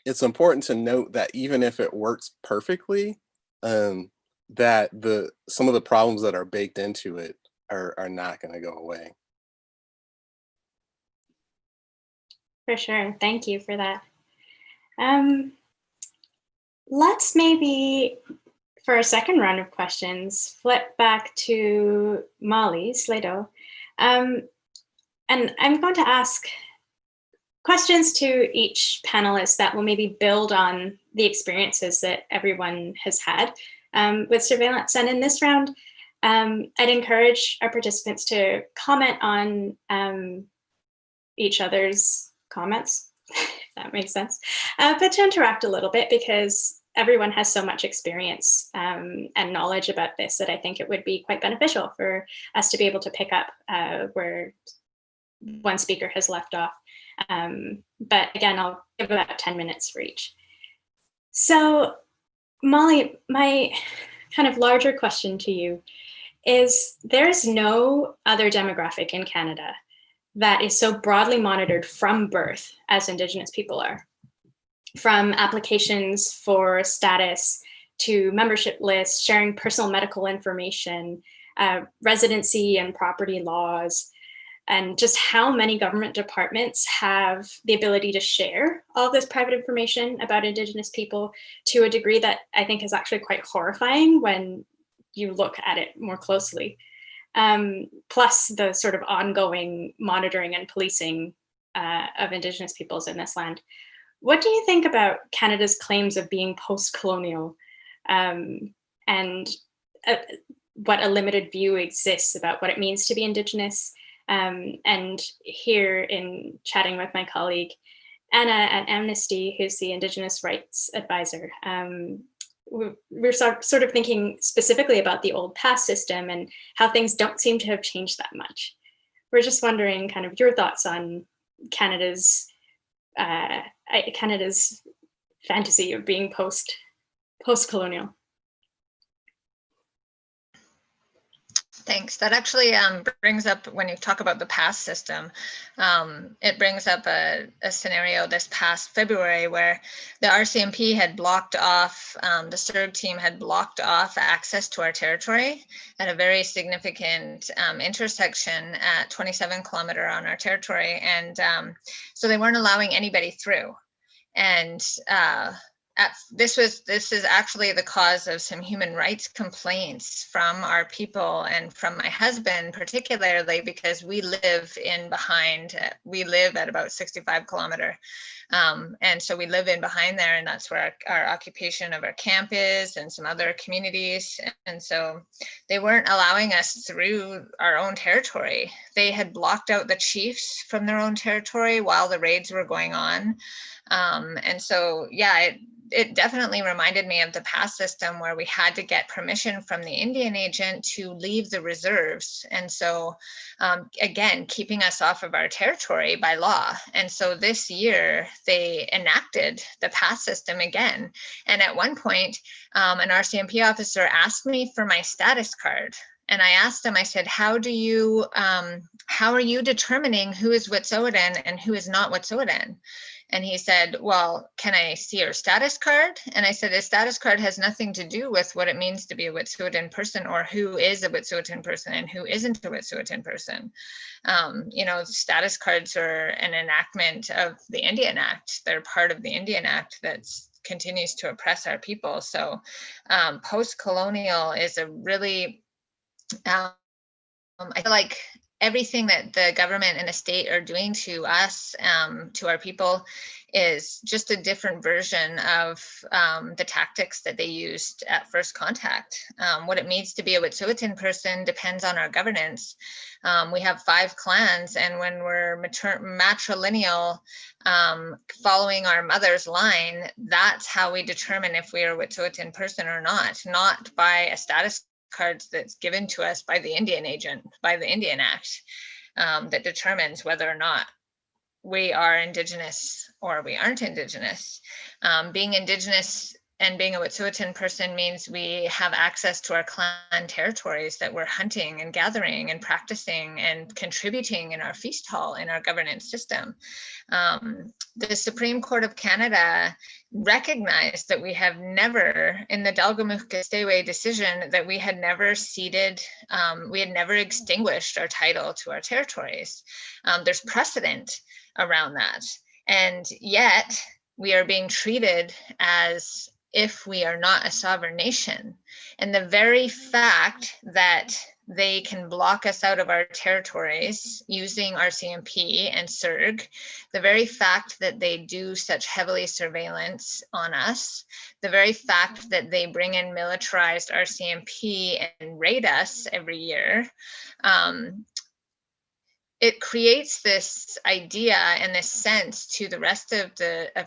it's important to note that even if it works perfectly, that some of the problems that are baked into it are not going to go away. For sure. Thank you for that. Let's maybe, for a second round of questions, flip back to Molly Slato. And I'm going to ask questions to each panelist that will maybe build on the experiences that everyone has had with surveillance. And in this round, I'd encourage our participants to comment on each other's comments, if that makes sense, but to interact a little bit, because everyone has so much experience and knowledge about this that I think it would be quite beneficial for us to be able to pick up where one speaker has left off. But again, I'll give about 10 minutes for each. So Molly, my kind of larger question to you is, there's no other demographic in Canada that is so broadly monitored from birth as Indigenous people are. From applications for status to membership lists, sharing personal medical information, residency and property laws, and just how many government departments have the ability to share all of this private information about Indigenous people to a degree that I think is actually quite horrifying when you look at it more closely. Plus the sort of ongoing monitoring and policing of Indigenous peoples in this land. What do you think about Canada's claims of being post-colonial and what a limited view exists about what it means to be Indigenous? And here in chatting with my colleague, Anna at Amnesty, who's the Indigenous Rights Advisor, we're sort of thinking specifically about the old pass system and how things don't seem to have changed that much. We're just wondering kind of your thoughts on Canada's fantasy of being post-colonial. Thanks. That actually brings up, when you talk about the pass system, it brings up a scenario this past February where the RCMP had blocked off, the SERG team had blocked off access to our territory at a very significant intersection at 27 kilometer on our territory. And so they weren't allowing anybody through. And this is actually the cause of some human rights complaints from our people and from my husband particularly, because we live at about 65 kilometer. And so we live in behind there, and that's where our occupation of our camp is and some other communities. And so they weren't allowing us through our own territory. They had blocked out the chiefs from their own territory while the raids were going on. And so, yeah, it definitely reminded me of the pass system where we had to get permission from the Indian agent to leave the reserves. And so, again, keeping us off of our territory by law. And so this year they enacted the pass system again. And at one point, an RCMP officer asked me for my status card. And I asked him, I said, how are you determining who is Wet'suwet'en and who is not Wet'suwet'en? And he said, well, can I see your status card? And I said, a status card has nothing to do with what it means to be a Wet'suwet'en person, or who is a Wet'suwet'en person and who isn't a Wet'suwet'en person. Status cards are an enactment of the Indian Act. They're part of the Indian Act that continues to oppress our people. So post-colonial is a really, I feel like everything that the government and the state are doing to us, to our people, is just a different version of the tactics that they used at first contact. What it means to be a Wet'suwet'en person depends on our governance. We have 5 clans, and when we're matrilineal, following our mother's line, that's how we determine if we are a Wet'suwet'en person or not by a status cards that's given to us by the Indian agent, by the Indian Act, that determines whether or not we are Indigenous or we aren't Indigenous. Being Indigenous and being a Wet'suwet'en person means we have access to our clan territories that we're hunting and gathering and practicing and contributing in our feast hall in our governance system. The Supreme Court of Canada recognized that we have never, in the Dalgamukhkestewé decision, that we had never ceded, we had never extinguished our title to our territories. There's precedent around that. And yet we are being treated as if we are not a sovereign nation. And the very fact that they can block us out of our territories using RCMP and SERG, the very fact that they do such heavily surveillance on us, the very fact that they bring in militarized RCMP and raid us every year, it creates this idea and this sense to the rest of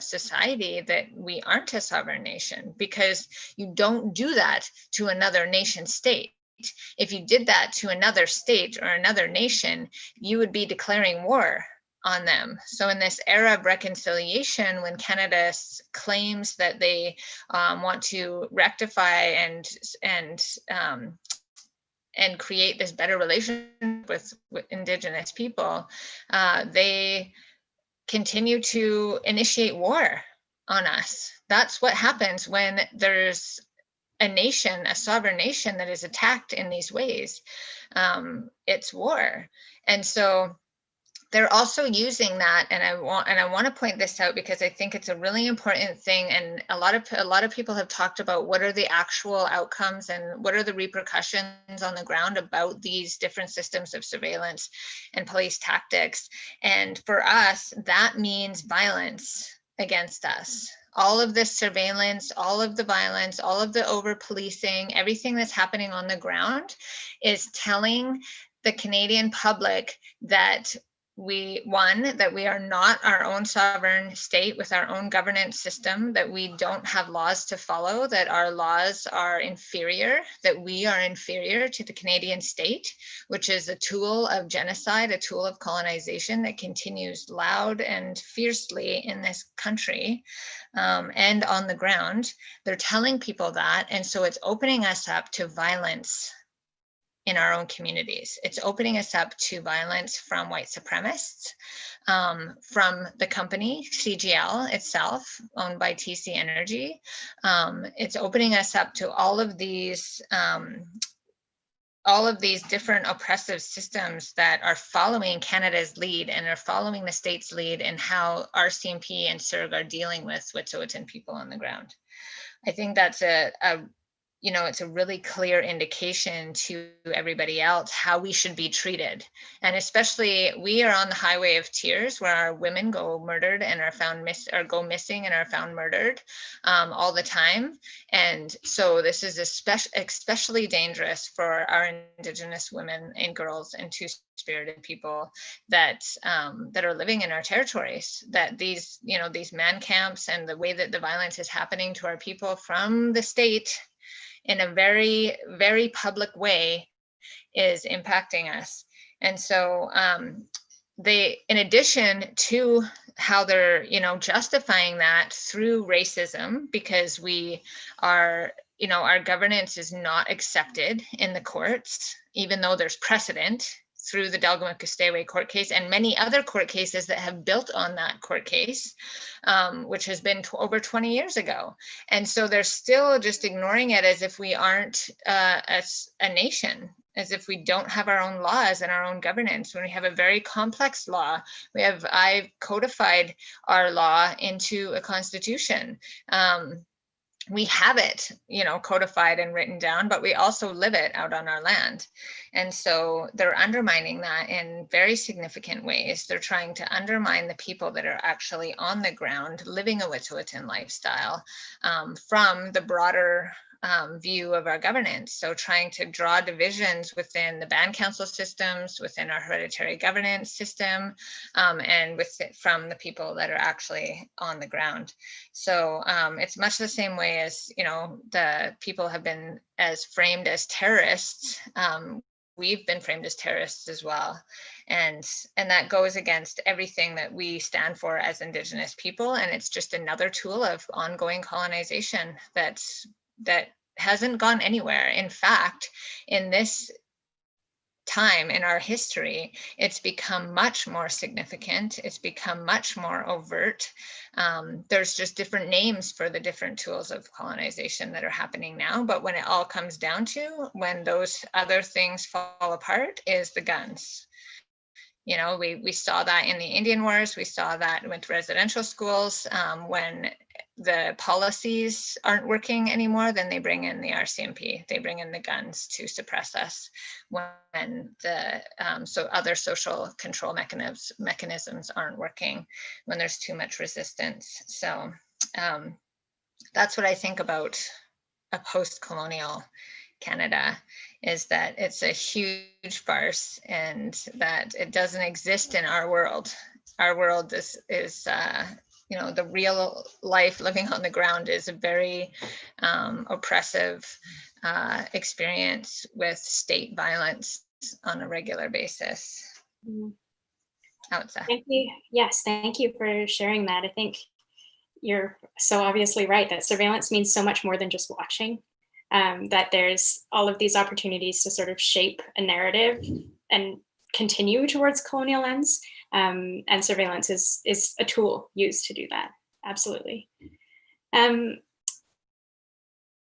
society that we aren't a sovereign nation, because you don't do that to another nation state. If you did that to another state or another nation, you would be declaring war on them. So in this era of reconciliation, when Canada claims that they want to rectify and create this better relationship with Indigenous people, they continue to initiate war on us. That's what happens when there's a nation, a sovereign nation, that is attacked in these ways. It's war. And so they're also using that, and I want to point this out because I think it's a really important thing. And a lot of people have talked about what are the actual outcomes and what are the repercussions on the ground about these different systems of surveillance and police tactics. And for us, that means violence against us. All of this surveillance, all of the violence, all of the over-policing, everything that's happening on the ground is telling the Canadian public that we are not our own sovereign state with our own governance system, that we don't have laws to follow, that our laws are inferior, that we are inferior to the Canadian state, which is a tool of genocide, a tool of colonization that continues loud and fiercely in this country and on the ground. They're telling people that, and so it's opening us up to violence in our own communities. It's opening us up to violence from white supremacists, from the company CGL itself, owned by TC Energy. It's opening us up to all of these different oppressive systems that are following Canada's lead and are following the state's lead in how RCMP and CERG are dealing with Wet'suwet'en people on the ground. I think that's it's a really clear indication to everybody else how we should be treated. And especially, we are on the highway of tears, where our women go murdered and are found go missing and are found murdered all the time. And so this is especially dangerous for our Indigenous women and girls and two-spirited people that are living in our territories. That these man camps and the way that the violence is happening to our people from the state in a very, very public way is impacting us. And so in addition to how they're, justifying that through racism, because we are, our governance is not accepted in the courts, even though there's precedent through the Delgamuukw court case and many other court cases that have built on that court case, which has been over 20 years ago. And so they're still just ignoring it as if we aren't a nation, as if we don't have our own laws and our own governance, when we have a very complex law. I've codified our law into a constitution. We have it, codified and written down, but we also live it out on our land. And so they're undermining that in very significant ways. They're trying to undermine the people that are actually on the ground living a Wet'suwet'en lifestyle from the broader view of our governance. So trying to draw divisions within the band council systems, within our hereditary governance system, and from the people that are actually on the ground. So it's much the same way as, the people have been framed as terrorists. We've been framed as terrorists as well. And that goes against everything that we stand for as Indigenous people. And it's just another tool of ongoing colonization that hasn't gone anywhere. In fact, in this time in our history, it's become much more significant. It's become much more overt. There's just different names for the different tools of colonization that are happening now. But when it all comes down to, when those other things fall apart, is the guns. We saw that in the Indian Wars. We saw that with residential schools. When the policies aren't working anymore, then they bring in the RCMP. They bring in the guns to suppress us. When the other social control mechanisms aren't working, when there's too much resistance. So that's what I think about a post-colonial Canada, is that it's a huge farce and that it doesn't exist in our world. Our world is the real life living on the ground is a very oppressive experience with state violence on a regular basis. Thank you. Yes, thank you for sharing that. I think you're so obviously right that surveillance means so much more than just watching. That there's all of these opportunities to sort of shape a narrative and continue towards colonial ends, and surveillance is a tool used to do that. Absolutely.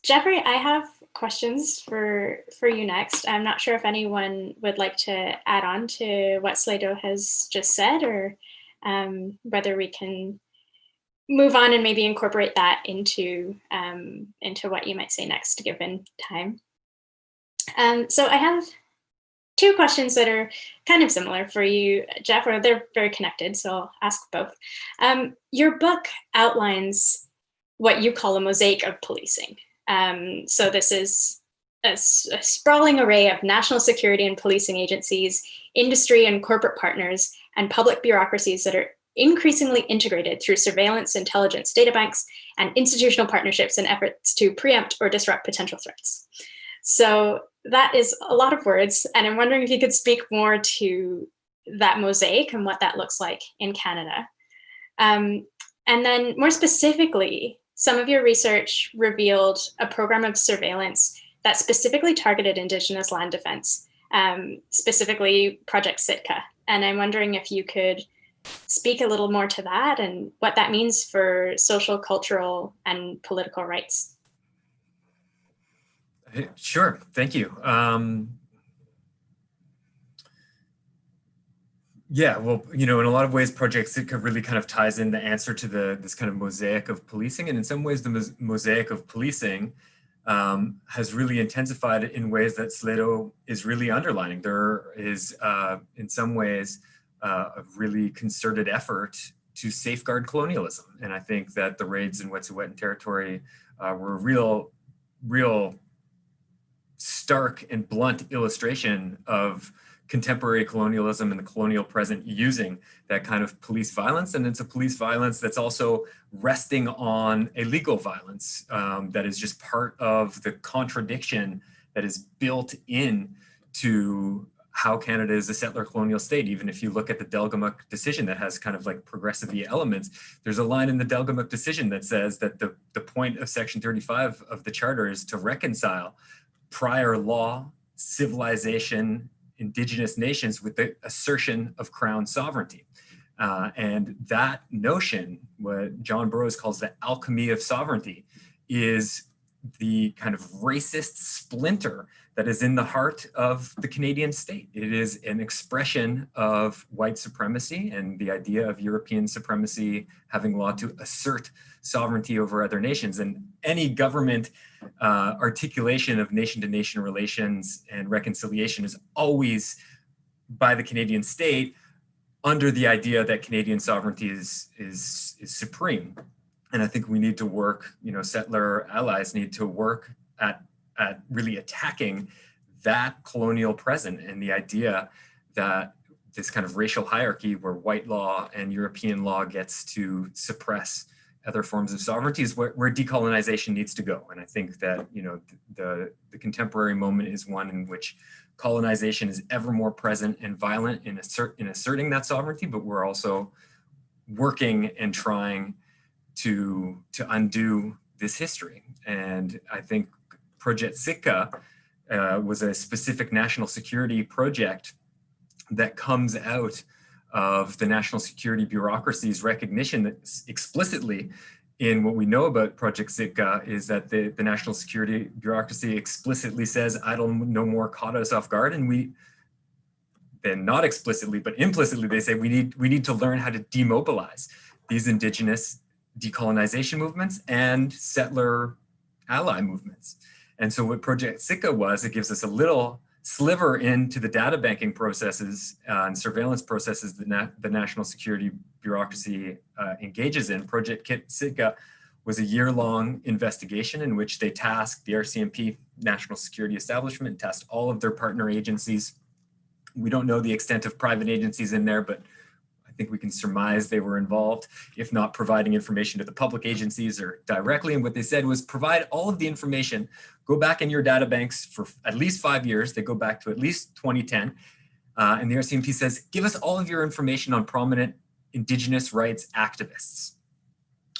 Jeffrey, I have questions for you next. I'm not sure if anyone would like to add on to what Slido has just said, or whether we can move on and maybe incorporate that into what you might say next, given time. So I have two questions that are kind of similar for you, Jeff, or they're very connected, so I'll ask both. Your book outlines what you call a mosaic of policing. So this is a sprawling array of national security and policing agencies, industry and corporate partners, and public bureaucracies that are increasingly integrated through surveillance, intelligence, data banks, and institutional partnerships in efforts to preempt or disrupt potential threats. So that is a lot of words, and I'm wondering if you could speak more to that mosaic and what that looks like in Canada. And then more specifically, some of your research revealed a program of surveillance that specifically targeted Indigenous land defense specifically Project Sitka. And I'm wondering if you could speak a little more to that and what that means for social, cultural, and political rights. Sure, thank you. Yeah, well, in a lot of ways, Project Sitka really kind of ties in the answer to this kind of mosaic of policing. And in some ways, the mosaic of policing has really intensified in ways that Slido is really underlining. There is, in some ways, a really concerted effort to safeguard colonialism. And I think that the raids in Wet'suwet'en territory were a real stark and blunt illustration of contemporary colonialism and the colonial present using that kind of police violence. And it's a police violence that's also resting on a legal violence that is just part of the contradiction that is built in to how Canada is a settler colonial state. Even if you look at the Delgamuukw decision that has kind of like progressive elements, there's a line in the Delgamuukw decision that says that the point of Section 35 of the Charter is to reconcile prior law, civilization, Indigenous nations with the assertion of Crown sovereignty. And that notion, what John Burroughs calls the alchemy of sovereignty, is the kind of racist splinter that is in the heart of the Canadian state. It is an expression of white supremacy and the idea of European supremacy having law to assert sovereignty over other nations. And any government articulation of nation-to-nation relations and reconciliation is always by the Canadian state under the idea that Canadian sovereignty is supreme. And I think we need to work, settler allies need to work at really attacking that colonial present and the idea that this kind of racial hierarchy where white law and European law gets to suppress other forms of sovereignty is where decolonization needs to go. And I think that, the contemporary moment is one in which colonization is ever more present and violent in asserting that sovereignty, but we're also working and trying to undo this history. And I think Project Sitka was a specific national security project that comes out of the national security bureaucracy's recognition that explicitly in what we know about Project Sitka is that the national security bureaucracy explicitly says, "Idle no more" caught us off guard. And then not explicitly, but implicitly, they say we need to learn how to demobilize these Indigenous decolonization movements and settler ally movements. And so what Project Sitka was, it gives us a little sliver into the data banking processes and surveillance processes that the national security bureaucracy engages in. Project Sitka was a year-long investigation in which they tasked the RCMP national security establishment, tasked all of their partner agencies. We don't know the extent of private agencies in there, but I think we can surmise they were involved, if not providing information to the public agencies or directly. And what they said was provide all of the information, go back in your data banks for at least 5 years. They go back to at least 2010. And the RCMP says, give us all of your information on prominent Indigenous rights activists.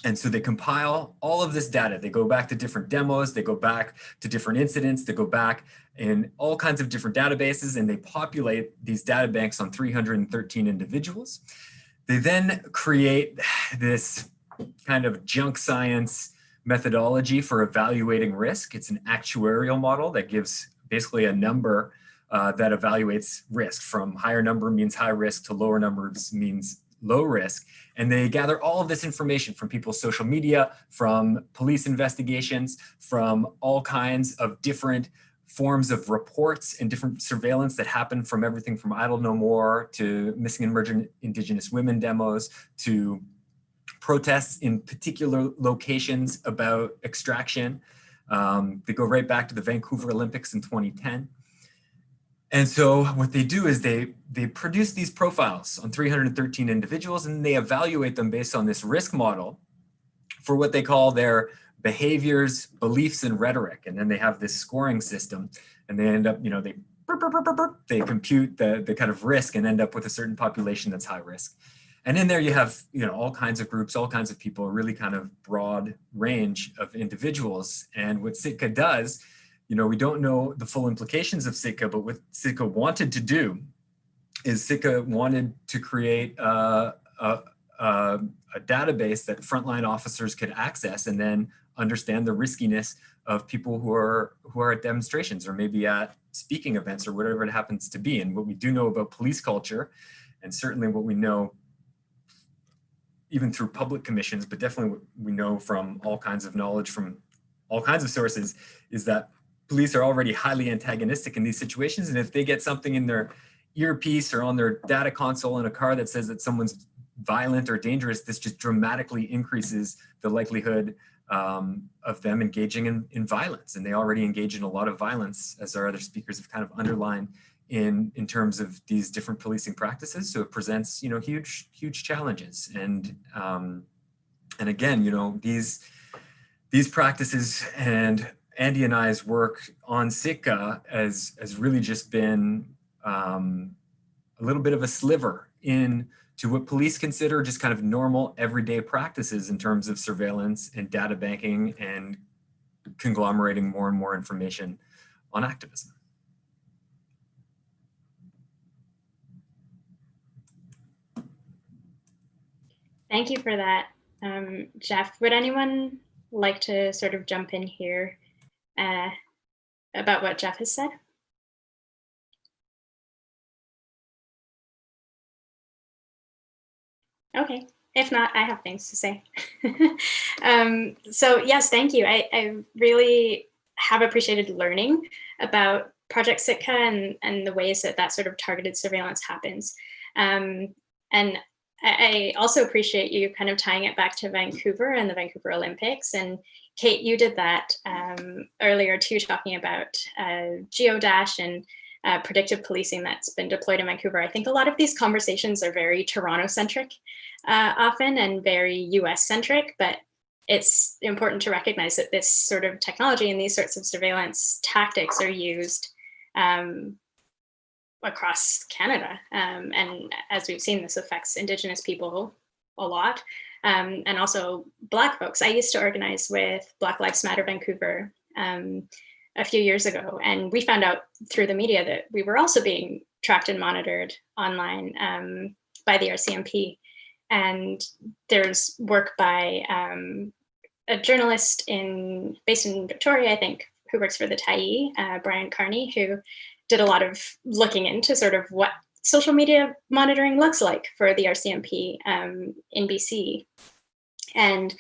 And so they compile all of this data. They go back to different demos, they go back to different incidents, they go back in all kinds of different databases, and they populate these data banks on 313 individuals. They then create this kind of junk science methodology for evaluating risk. It's an actuarial model that gives basically a number that evaluates risk. From higher number means high risk to lower numbers means low risk. And they gather all of this information from people's social media, from police investigations, from all kinds of different forms of reports and different surveillance that happen from everything from Idle No More to missing and murdered Indigenous women demos to protests in particular locations about extraction. They go right back to the Vancouver Olympics in 2010. And so what they do is they produce these profiles on 313 individuals, and they evaluate them based on this risk model for what they call their behaviors, beliefs, and rhetoric. And then they have this scoring system, and they end up, they compute the kind of risk and end up with a certain population that's high risk. And in there you have, all kinds of groups, all kinds of people, a really kind of broad range of individuals. And what Sitka does, we don't know the full implications of Sitka, but what Sitka wanted to do is Sitka wanted to create a database that frontline officers could access and then understand the riskiness of people who are at demonstrations or maybe at speaking events or whatever it happens to be. And what we do know about police culture, and certainly what we know even through public commissions, but definitely what we know from all kinds of knowledge from all kinds of sources, is that police are already highly antagonistic in these situations. And if they get something in their earpiece or on their data console in a car that says that someone's violent or dangerous, this just dramatically increases the likelihood of them engaging in violence. And they already engage in a lot of violence, as our other speakers have kind of underlined, in terms of these different policing practices. So it presents, huge challenges. And again, these practices and Andy and I's work on Sitka has really just been a little bit of a sliver into what police consider just kind of normal everyday practices in terms of surveillance and data banking and conglomerating more and more information on activism. Thank you for that, Jeff. Would anyone like to sort of jump in here about what Jeff has said? Okay, if not, I have things to say. So yes, thank you. I really have appreciated learning about Project Sitka and the ways that sort of targeted surveillance happens. And I also appreciate you kind of tying it back to Vancouver and the Vancouver Olympics. And Kate, you did that earlier too, talking about geodash and predictive policing that's been deployed in Vancouver. I think a lot of these conversations are very Toronto-centric often and very US-centric, but it's important to recognize that this sort of technology and these sorts of surveillance tactics are used across Canada. And as we've seen, this affects Indigenous people a lot, and also Black folks. I used to organize with Black Lives Matter Vancouver a few years ago, and we found out through the media that we were also being tracked and monitored online by the RCMP. And there's work by a journalist based in Victoria, I think, who works for the Tyee, Brian Carney, who did a lot of looking into sort of what social media monitoring looks like for the RCMP in BC, and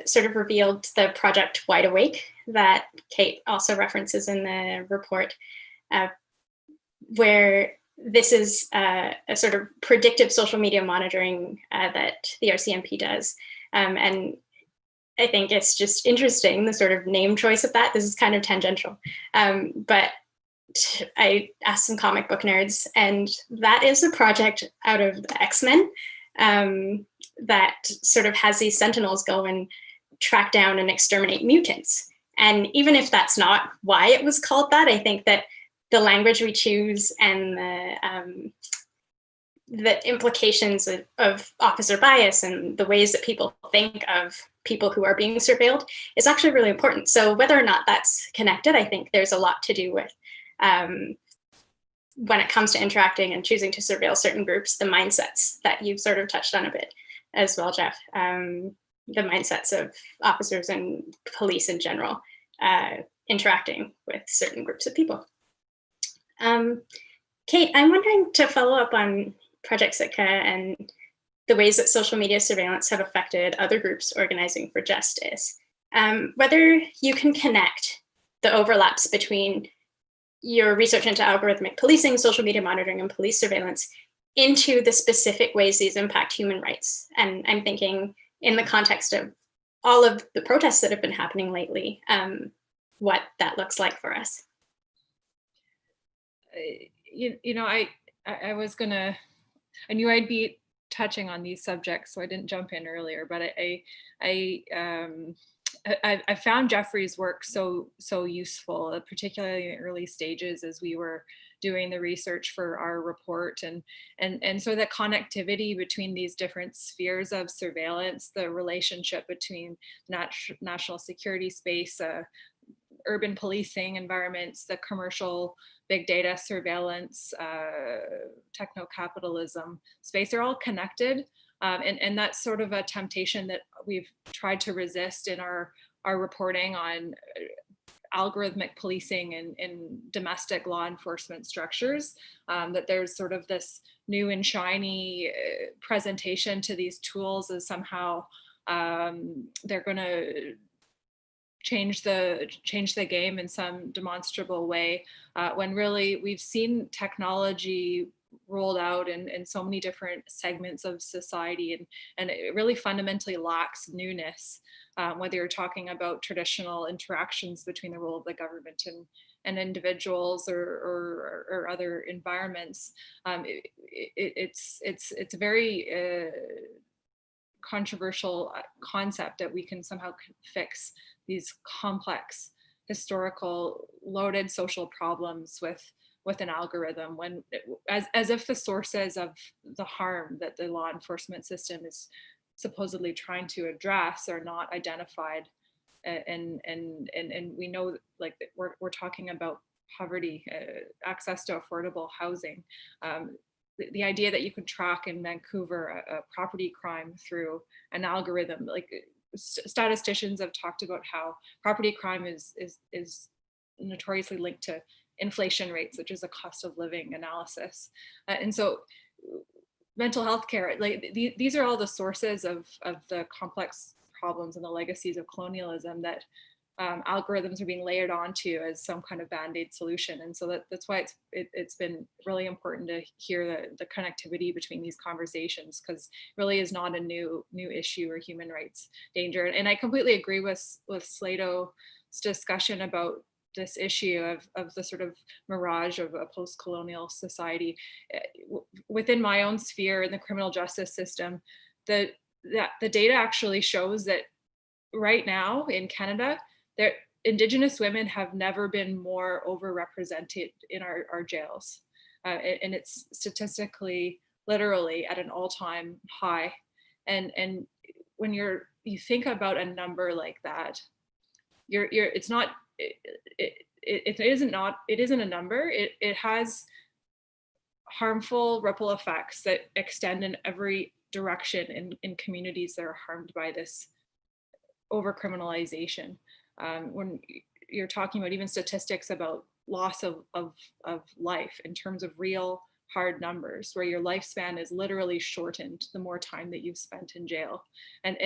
sort of revealed the project Wide Awake that Kate also references in the report, where this is a sort of predictive social media monitoring that the RCMP does. And I think it's just interesting, the sort of name choice of that. This is kind of tangential, but I asked some comic book nerds, and that is a project out of the X-Men that sort of has these sentinels go and track down and exterminate mutants. And even if that's not why it was called that, I think that the language we choose and the implications of officer bias and the ways that people think of people who are being surveilled is actually really important. So whether or not that's connected, I think there's a lot to do with when it comes to interacting and choosing to surveil certain groups, the mindsets that you've sort of touched on a bit as well, Jeff, the mindsets of officers and police in general, interacting with certain groups of people. Kate, I'm wondering, to follow up on Project Sitka and the ways that social media surveillance have affected other groups organizing for justice, whether you can connect the overlaps between your research into algorithmic policing, social media monitoring, and police surveillance into the specific ways these impact human rights. And I'm thinking in the context of all of the protests that have been happening lately, what that looks like for us. I was gonna, I knew I'd be touching on these subjects, so I didn't jump in earlier, but I found Jeffrey's work so useful, particularly in early stages as we were doing the research for our report, and so that connectivity between these different spheres of surveillance, the relationship between national security space, urban policing environments, the commercial big data surveillance, techno-capitalism space, they're all connected. And that's sort of a temptation that we've tried to resist in our reporting on algorithmic policing in domestic law enforcement structures, that there's sort of this new and shiny presentation to these tools as somehow they're going to change the game in some demonstrable way, when really we've seen technology rolled out in so many different segments of society, and it really fundamentally lacks newness, whether you're talking about traditional interactions between the role of the government and individuals or other environments. It's a very controversial concept that we can somehow fix these complex historical loaded social problems with an algorithm, when as if the sources of the harm that the law enforcement system is supposedly trying to address are not identified. And we know, like, we're talking about poverty, access to affordable housing. The idea that you could track in Vancouver a property crime through an algorithm, like statisticians have talked about how property crime is notoriously linked to inflation rates, which is a cost of living analysis. And so mental health care, like these are all the sources of the complex problems and the legacies of colonialism that algorithms are being layered onto as some kind of band-aid solution. And so that's why it's been really important to hear the connectivity between these conversations, because it really is not a new issue or human rights danger. And I completely agree with Slato's discussion about this issue of the sort of mirage of a post-colonial society. Within my own sphere in the criminal justice system, the data actually shows that right now in Canada, Indigenous women have never been more overrepresented in our jails. And it's statistically, literally at an all-time high. And when you think about a number like that, it's not, it isn't a number. It has harmful ripple effects that extend in every direction in communities that are harmed by this over-criminalization. When you're talking about even statistics about loss of life in terms of real hard numbers, where your lifespan is literally shortened the more time that you've spent in jail. And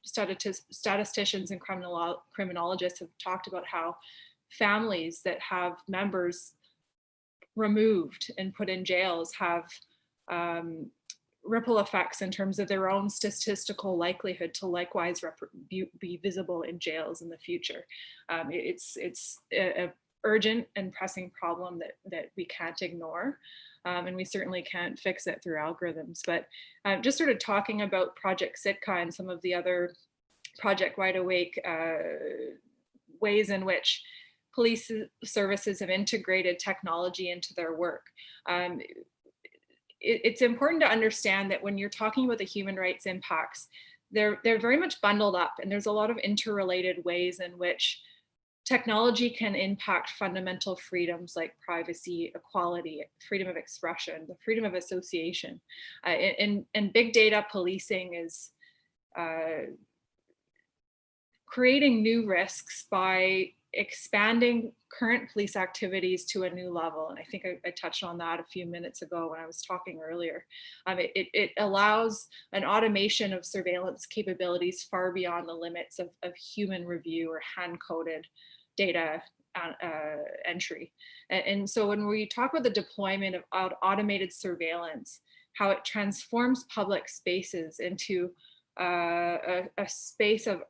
statisticians and criminologists have talked about how families that have members removed and put in jails have ripple effects in terms of their own statistical likelihood to likewise be visible in jails in the future. It's a urgent and pressing problem that we can't ignore. And we certainly can't fix it through algorithms. But just sort of talking about Project Sitka and some of the other Project Wide Awake ways in which police services have integrated technology into their work. It's important to understand that when you're talking about the human rights impacts, they're very much bundled up, and there's a lot of interrelated ways in which technology can impact fundamental freedoms like privacy, equality, freedom of expression, the freedom of association. And big data policing is creating new risks by expanding current police activities to a new level. And I think I touched on that a few minutes ago when I was talking earlier. It allows an automation of surveillance capabilities far beyond the limits of human review or hand-coded data entry. And so when we talk about the deployment of automated surveillance, how it transforms public spaces into a space of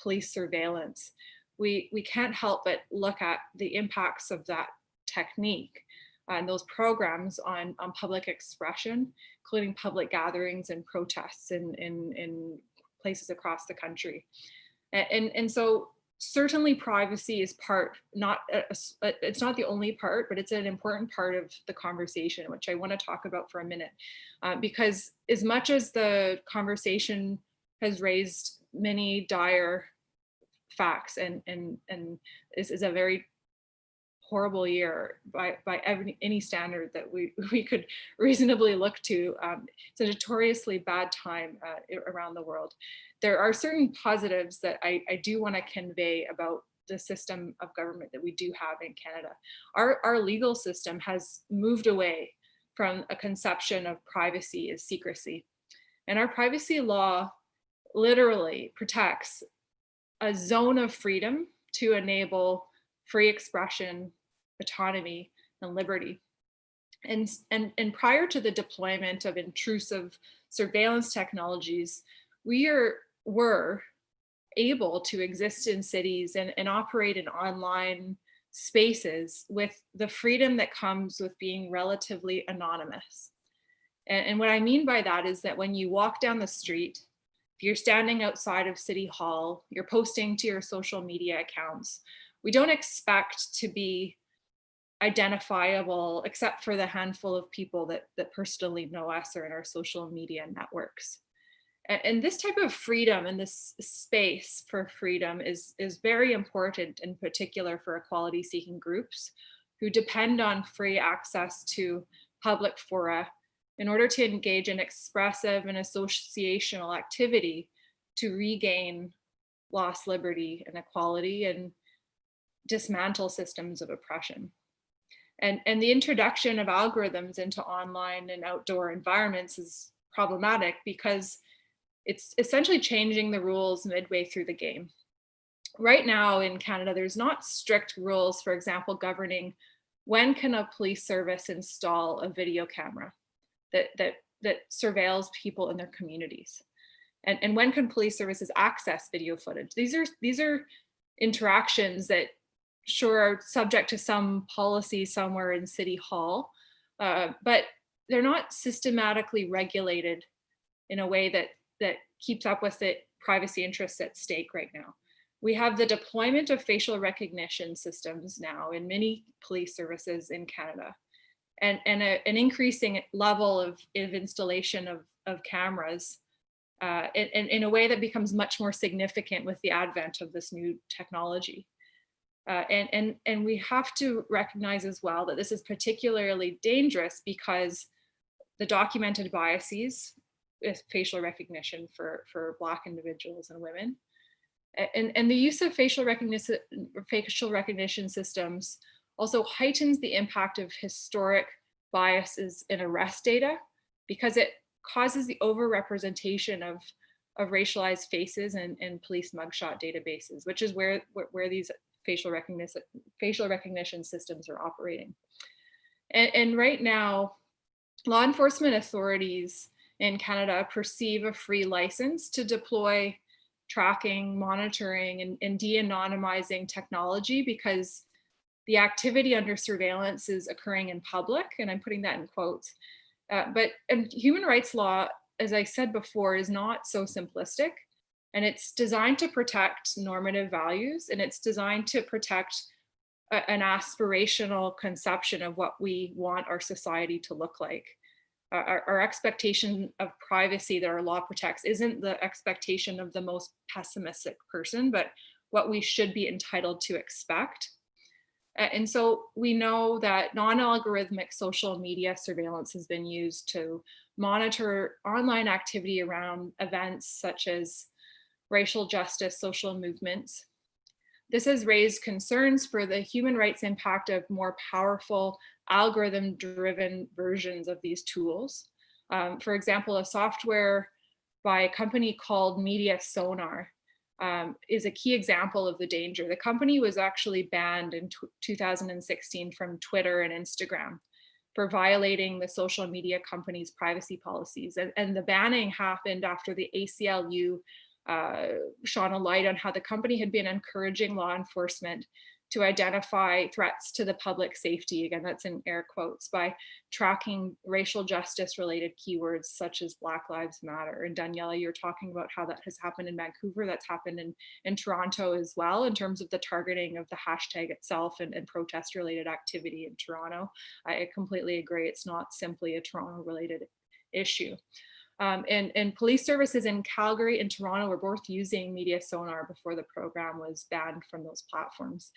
police surveillance, we can't help but look at the impacts of that technique and those programs on public expression, including public gatherings and protests in places across the country. And so certainly privacy is part, it's not the only part, but it's an important part of the conversation, which I want to talk about for a minute. Because as much as the conversation has raised many dire facts, and this is a very horrible year by any standard that we could reasonably look to. It's a notoriously bad time around the world. There are certain positives that I do want to convey about the system of government that we do have in Canada. Our legal system has moved away from a conception of privacy as secrecy. And our privacy law literally protects a zone of freedom to enable free expression, autonomy, and liberty. And prior to the deployment of intrusive surveillance technologies, we were able to exist in cities and operate in online spaces with the freedom that comes with being relatively anonymous. And what I mean by that is that when you walk down the street, if you're standing outside of City Hall, you're posting to your social media accounts, we don't expect to be identifiable except for the handful of people that personally know us or in our social media networks. And this type of freedom and this space for freedom is very important, in particular for equality seeking groups who depend on free access to public fora in order to engage in expressive and associational activity to regain lost liberty and equality and dismantle systems of oppression. And the introduction of algorithms into online and outdoor environments is problematic because it's essentially changing the rules midway through the game. Right now in Canada, there's not strict rules, for example, governing when can a police service install a video camera that surveils people in their communities, and when can police services access video footage. These are interactions that sure are subject to some policy somewhere in City Hall, but they're not systematically regulated in a way that keeps up with the privacy interests at stake right now. We have the deployment of facial recognition systems now in many police services in Canada, and an increasing level of installation of cameras in a way that becomes much more significant with the advent of this new technology. And we have to recognize as well that this is particularly dangerous because the documented biases with facial recognition for Black individuals and women, and the use of facial recognition systems also heightens the impact of historic biases in arrest data because it causes the overrepresentation of racialized faces in police mugshot databases, which is where these facial recognition systems are operating. And right now, law enforcement authorities in Canada perceive a free license to deploy tracking, monitoring, and de-anonymizing technology because the activity under surveillance is occurring in public, and I'm putting that in quotes. But human rights law, as I said before, is not so simplistic, and it's designed to protect normative values, and it's designed to protect an aspirational conception of what we want our society to look like. Our expectation of privacy that our law protects isn't the expectation of the most pessimistic person, but what we should be entitled to expect. And so we know that non-algorithmic social media surveillance has been used to monitor online activity around events such as racial justice, social movements. This has raised concerns for the human rights impact of more powerful algorithm-driven versions of these tools. For example, a software by a company called Media Sonar is a key example of the danger. The company was actually banned in 2016 from Twitter and Instagram for violating the social media company's privacy policies. And the banning happened after the ACLU shone a light on how the company had been encouraging law enforcement to identify threats to the public safety, again, that's in air quotes, by tracking racial justice related keywords such as Black Lives Matter. And Daniella, you're talking about how that has happened in Vancouver, that's happened in Toronto as well, in terms of the targeting of the hashtag itself and protest related activity in Toronto. I completely agree, it's not simply a Toronto related issue. And police services in Calgary and Toronto were both using media sonar before the program was banned from those platforms.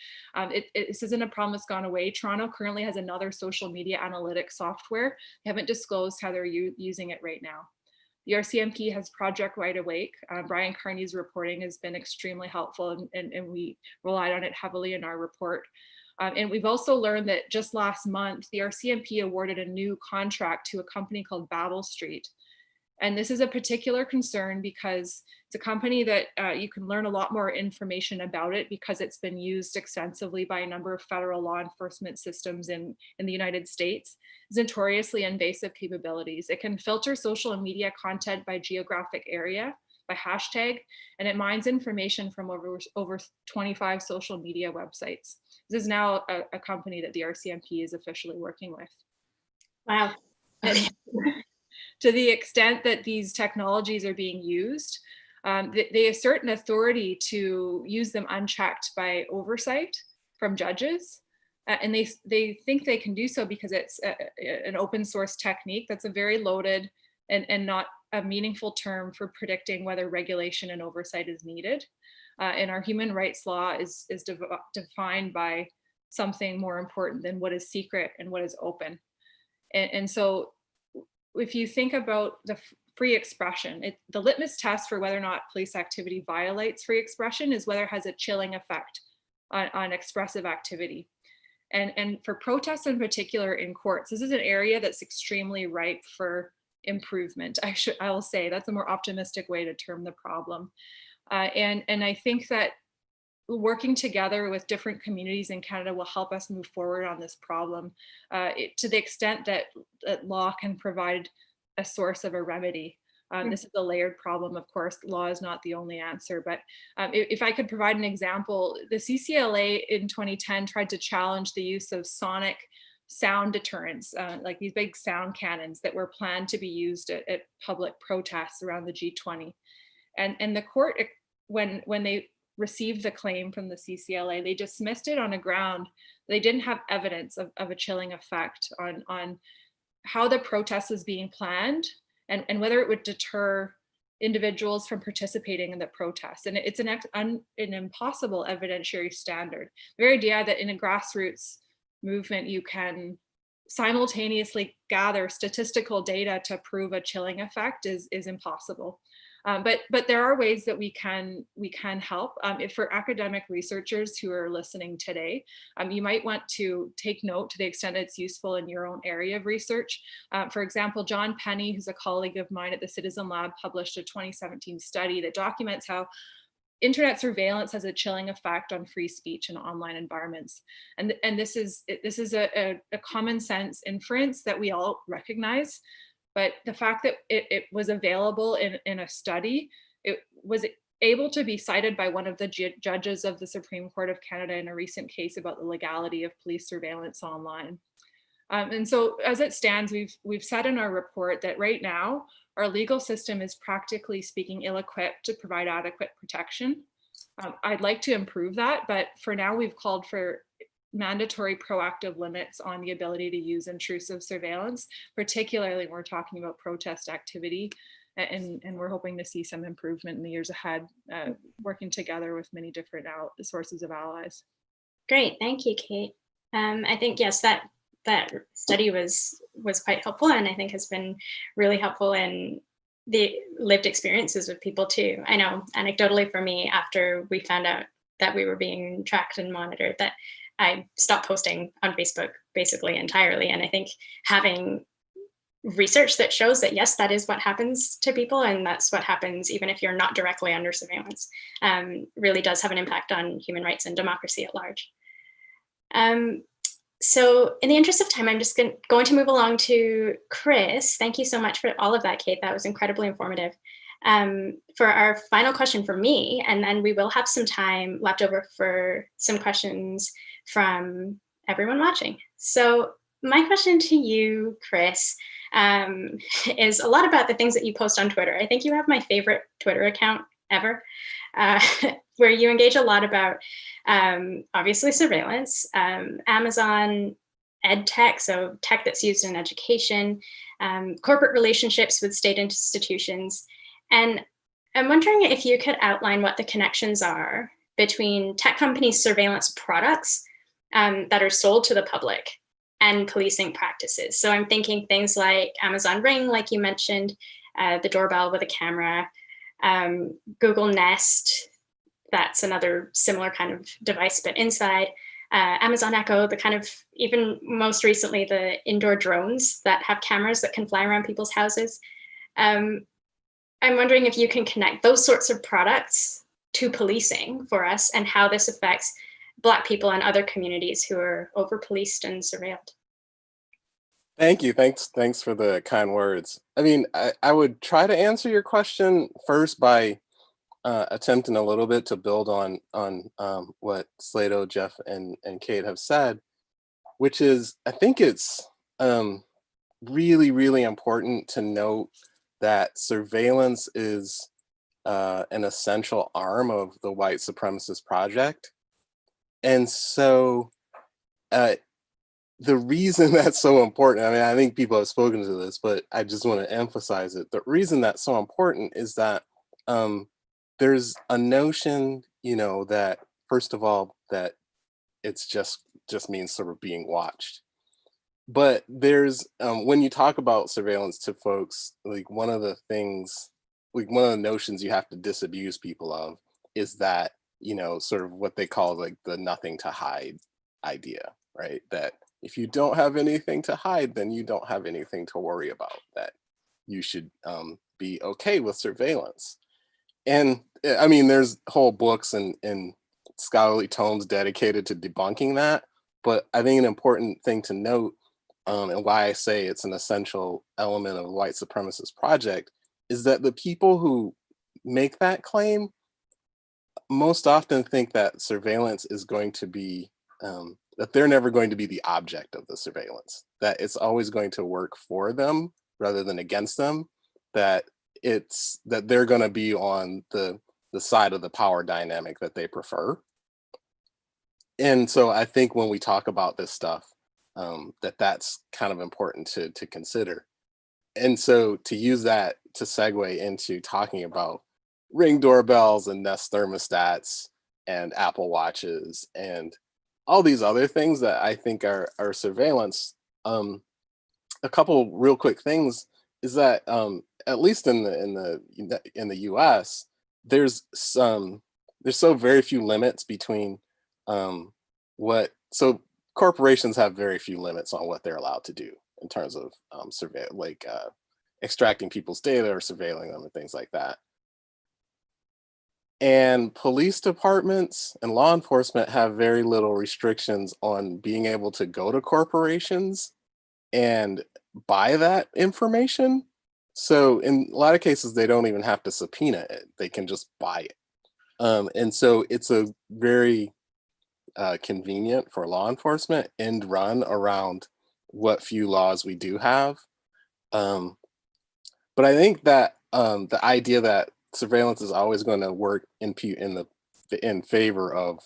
This isn't a problem that's gone away. Toronto currently has another social media analytics software. They haven't disclosed how they're using it right now. The RCMP has Project Wide Awake. Brian Carney's reporting has been extremely helpful, and we relied on it heavily in our report. And we've also learned that just last month, the RCMP awarded a new contract to a company called Babel Street. And this is a particular concern because it's a company that you can learn a lot more information about it because it's been used extensively by a number of federal law enforcement systems in the United States. It's notoriously invasive capabilities. It can filter social and media content by geographic area, by hashtag, and it mines information from over 25 social media websites. This is now a company that the RCMP is officially working with. Wow. Okay. To the extent that these technologies are being used, they assert an authority to use them unchecked by oversight from judges. And they think they can do so because it's an open source technique that's a very loaded and not a meaningful term for predicting whether regulation and oversight is needed. And our human rights law is defined by something more important than what is secret and what is open. And so if you think about the free expression, the litmus test for whether or not police activity violates free expression is whether it has a chilling effect on expressive activity. And for protests in particular in courts, this is an area that's extremely ripe for improvement. I will say that's a more optimistic way to term the problem. And I think that working together with different communities in Canada will help us move forward on this problem to the extent that law can provide a source of a remedy. This is a layered problem, of course. Law is not the only answer, but if I could provide an example, the CCLA in 2010 tried to challenge the use of sonic sound deterrents, like these big sound cannons that were planned to be used at public protests around the G20. And the court, when they received the claim from the CCLA, they dismissed it on a ground they didn't have evidence of a chilling effect on how the protest was being planned and whether it would deter individuals from participating in the protest. And it's an impossible evidentiary standard. The very idea that in a grassroots movement you can simultaneously gather statistical data to prove a chilling effect is impossible. But there are ways that we can help. If for academic researchers who are listening today, you might want to take note to the extent it's useful in your own area of research. For example, John Penny, who's a colleague of mine at the Citizen Lab, published a 2017 study that documents how internet surveillance has a chilling effect on free speech in online environments. And this is a common sense inference that we all recognize. But the fact that it was available in a study, it was able to be cited by one of the judges of the Supreme Court of Canada in a recent case about the legality of police surveillance online. And so as it stands, we've said in our report that right now, our legal system is practically speaking ill-equipped to provide adequate protection. I'd like to improve that, but for now we've called for mandatory proactive limits on the ability to use intrusive surveillance, particularly when we're talking about protest activity. And we're hoping to see some improvement in the years ahead, working together with many different sources of allies. Great, thank you, Kate. I think, yes, that study was quite helpful, and I think has been really helpful in the lived experiences of people too. I know anecdotally for me, after we found out that we were being tracked and monitored, that I stopped posting on Facebook basically entirely. And I think having research that shows that, yes, that is what happens to people, and that's what happens even if you're not directly under surveillance, really does have an impact on human rights and democracy at large. So in the interest of time, I'm just going to move along to Chris. Thank you so much for all of that, Kate. That was incredibly informative. For our final question for me, and then we will have some time left over for some questions from everyone watching. So my question to you, Chris, is a lot about the things that you post on Twitter. I think you have my favorite Twitter account ever, where you engage a lot about, obviously, surveillance, Amazon, ed tech, so tech that's used in education, corporate relationships with state institutions. And I'm wondering if you could outline what the connections are between tech companies' surveillance products that are sold to the public and policing practices. So I'm thinking things like Amazon Ring, like you mentioned, the doorbell with a camera, Google Nest, that's another similar kind of device, but inside. Amazon Echo, the kind of, even most recently, the indoor drones that have cameras that can fly around people's houses. I'm wondering if you can connect those sorts of products to policing for us and how this affects Black people and other communities who are over-policed and surveilled. Thank you. Thanks for the kind words. I mean, I would try to answer your question first by attempting a little bit to build on what Slato, Jeff, and Kate have said, which is, I think it's really, really important to note that surveillance is an essential arm of the white supremacist project. And so the reason that's so important, I mean, I think people have spoken to this, but I just want to emphasize it. The reason that's so important is that there's a notion, you know, that first of all, that it's just means sort of being watched. But there's, when you talk about surveillance to folks, like one of the things, like one of the notions you have to disabuse people of is that, you know, sort of what they call like the nothing to hide idea, right? That if you don't have anything to hide, then you don't have anything to worry about, that you should be okay with surveillance. And I mean, there's whole books and scholarly tomes dedicated to debunking that. But I think an important thing to note, and why I say it's an essential element of the white supremacist project, is that the people who make that claim most often think that surveillance is going to be, that they're never going to be the object of the surveillance, that it's always going to work for them rather than against them, that they're going to be on the side of the power dynamic that they prefer. And so I think when we talk about this stuff, that's kind of important to consider. And so to use that to segue into talking about Ring doorbells and Nest thermostats and Apple Watches and all these other things that I think are surveillance, a couple real quick things is that at least in the US, there's so very few limits between so corporations have very few limits on what they're allowed to do in terms of extracting people's data or surveilling them and things like that. And police departments and law enforcement have very little restrictions on being able to go to corporations and buy that information. So in a lot of cases, they don't even have to subpoena it. They can just buy it. And so it's a very convenient for law enforcement end run around what few laws we do have. But I think that the idea that surveillance is always going to work in favor of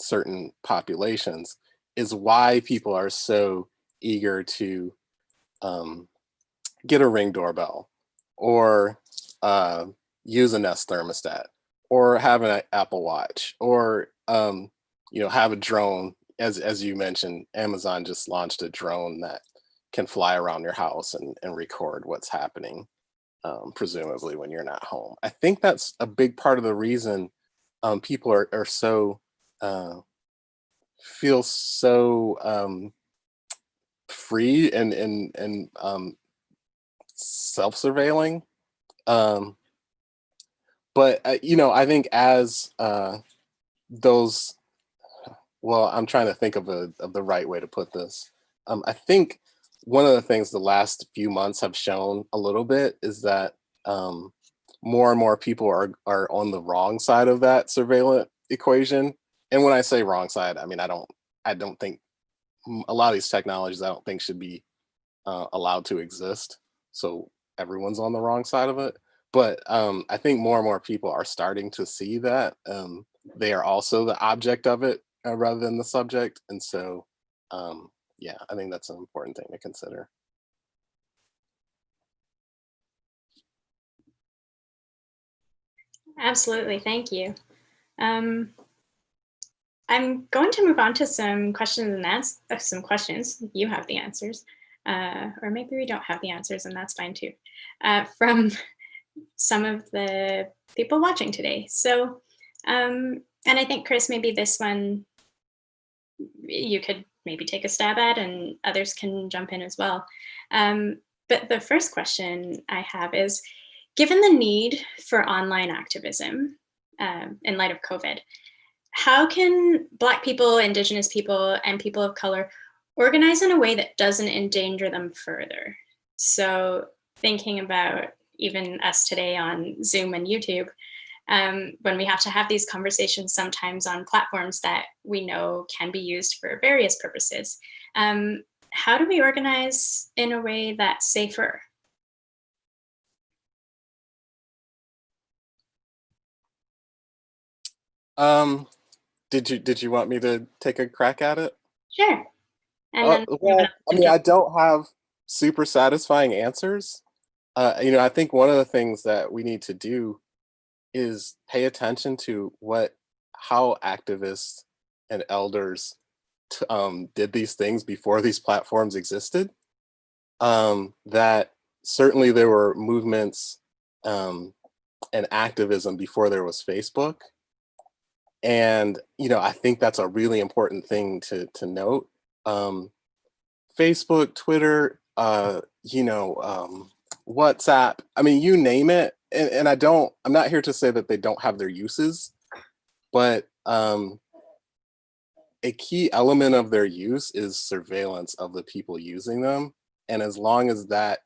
certain populations is why people are so eager to get a Ring doorbell or use a Nest thermostat or have an Apple Watch or have a drone. As you mentioned, Amazon just launched a drone that can fly around your house and record what's happening, presumably when you're not home. I think that's a big part of the reason people are so feel so free and self-surveilling. But I think as those, well, I'm trying to think of the right way to put this. I think one of the things the last few months have shown a little bit is that more and more people are on the wrong side of that surveillance equation. And when I say wrong side, I mean, I don't think a lot of these technologies, I don't think should be allowed to exist. So everyone's on the wrong side of it. But I think more and more people are starting to see that they are also the object of it rather than the subject. And so Yeah, I think that's an important thing to consider. Absolutely, thank you. I'm going to move on to some questions and some questions. You have the answers, or maybe we don't have the answers, and that's fine too. From some of the people watching today. So, and I think Chris, maybe this one you could maybe take a stab at, and others can jump in as well. But the first question I have is, given the need for online activism in light of COVID, how can Black people, Indigenous people, and people of color organize in a way that doesn't endanger them further? So thinking about even us today on Zoom and YouTube, when we have to have these conversations sometimes on platforms that we know can be used for various purposes, how do we organize in a way that's safer? Did you want me to take a crack at it? Sure. And then Well, I mean, I don't have super satisfying answers. I think one of the things that we need to do is pay attention to how activists and elders did these things before these platforms existed. That certainly there were movements and activism before there was Facebook. And, I think that's a really important thing to note. Facebook, Twitter, WhatsApp, I mean, you name it. And I'm not here to say that they don't have their uses, but a key element of their use is surveillance of the people using them. And as long as that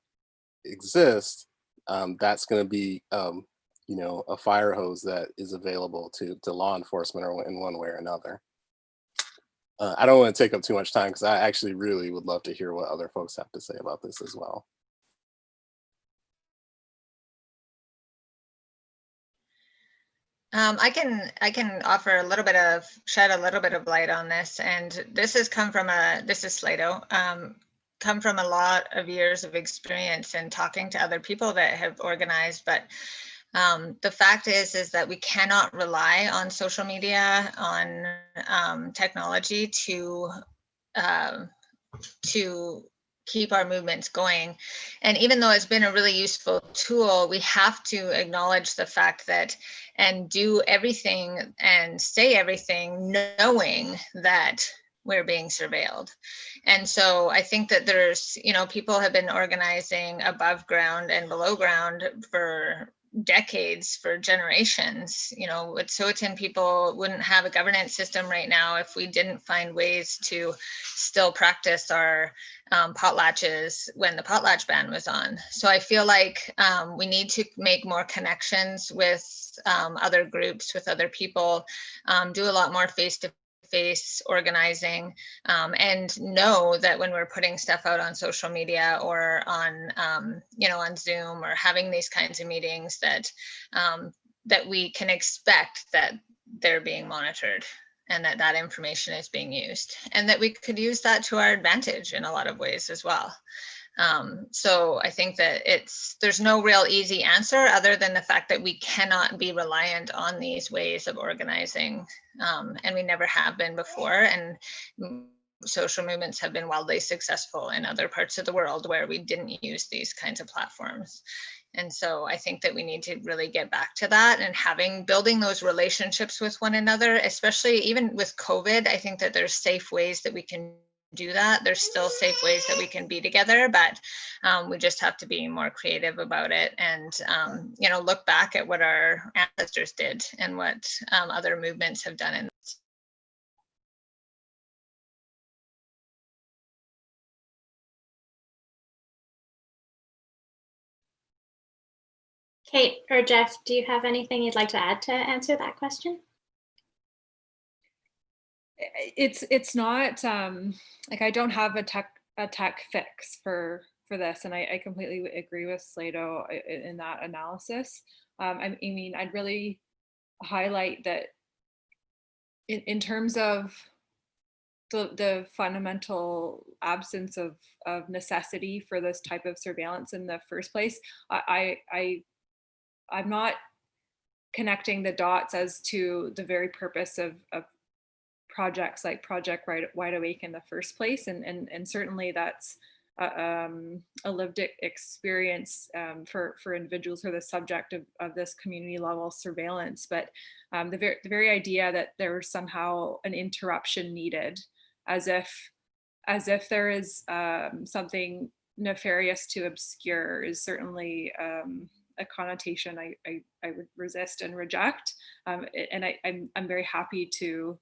exists, that's going to be, a fire hose that is available to law enforcement or in one way or another. I don't want to take up too much time because I actually really would love to hear what other folks have to say about this as well. I can offer shed a little bit of light on this, and this is Slato, come from a lot of years of experience and talking to other people that have organized. But the fact is that we cannot rely on social media, on technology to keep our movements going. And even though it's been a really useful tool, we have to acknowledge the fact that and do everything and say everything knowing that we're being surveilled. And so I think that there's, people have been organizing above ground and below ground for decades, for generations. Wet'suwet'en people wouldn't have a governance system right now if we didn't find ways to still practice our potlatches when the potlatch ban was on. So I feel like we need to make more connections with other groups, with other people, do a lot more face-to-face organizing, and know that when we're putting stuff out on social media or on on Zoom or having these kinds of meetings, that that we can expect that they're being monitored and that information is being used, and that we could use that to our advantage in a lot of ways as well. So I think that there's no real easy answer other than the fact that we cannot be reliant on these ways of organizing, and we never have been before. And social movements have been wildly successful in other parts of the world where we didn't use these kinds of platforms. And so I think that we need to really get back to that and building those relationships with one another, especially even with COVID. I think that there's safe ways that we can do that. There's still safe ways that we can be together, but we just have to be more creative about it and, look back at what our ancestors did and what other movements have done in this. Kate or Jeff, do you have anything you'd like to add to answer that question? It's not like I don't have a tech fix for this, and I completely agree with Slato in that analysis. I mean, I'd really highlight that in terms of the fundamental absence of necessity for this type of surveillance in the first place. I'm not connecting the dots as to the very purpose of projects like Project Wide Awake in the first place, and certainly that's a lived experience for individuals who are the subject of this community level surveillance. But the very idea that there was somehow an interruption needed, as if there is something nefarious to obscure, is certainly a connotation I would resist and reject. And I'm very happy to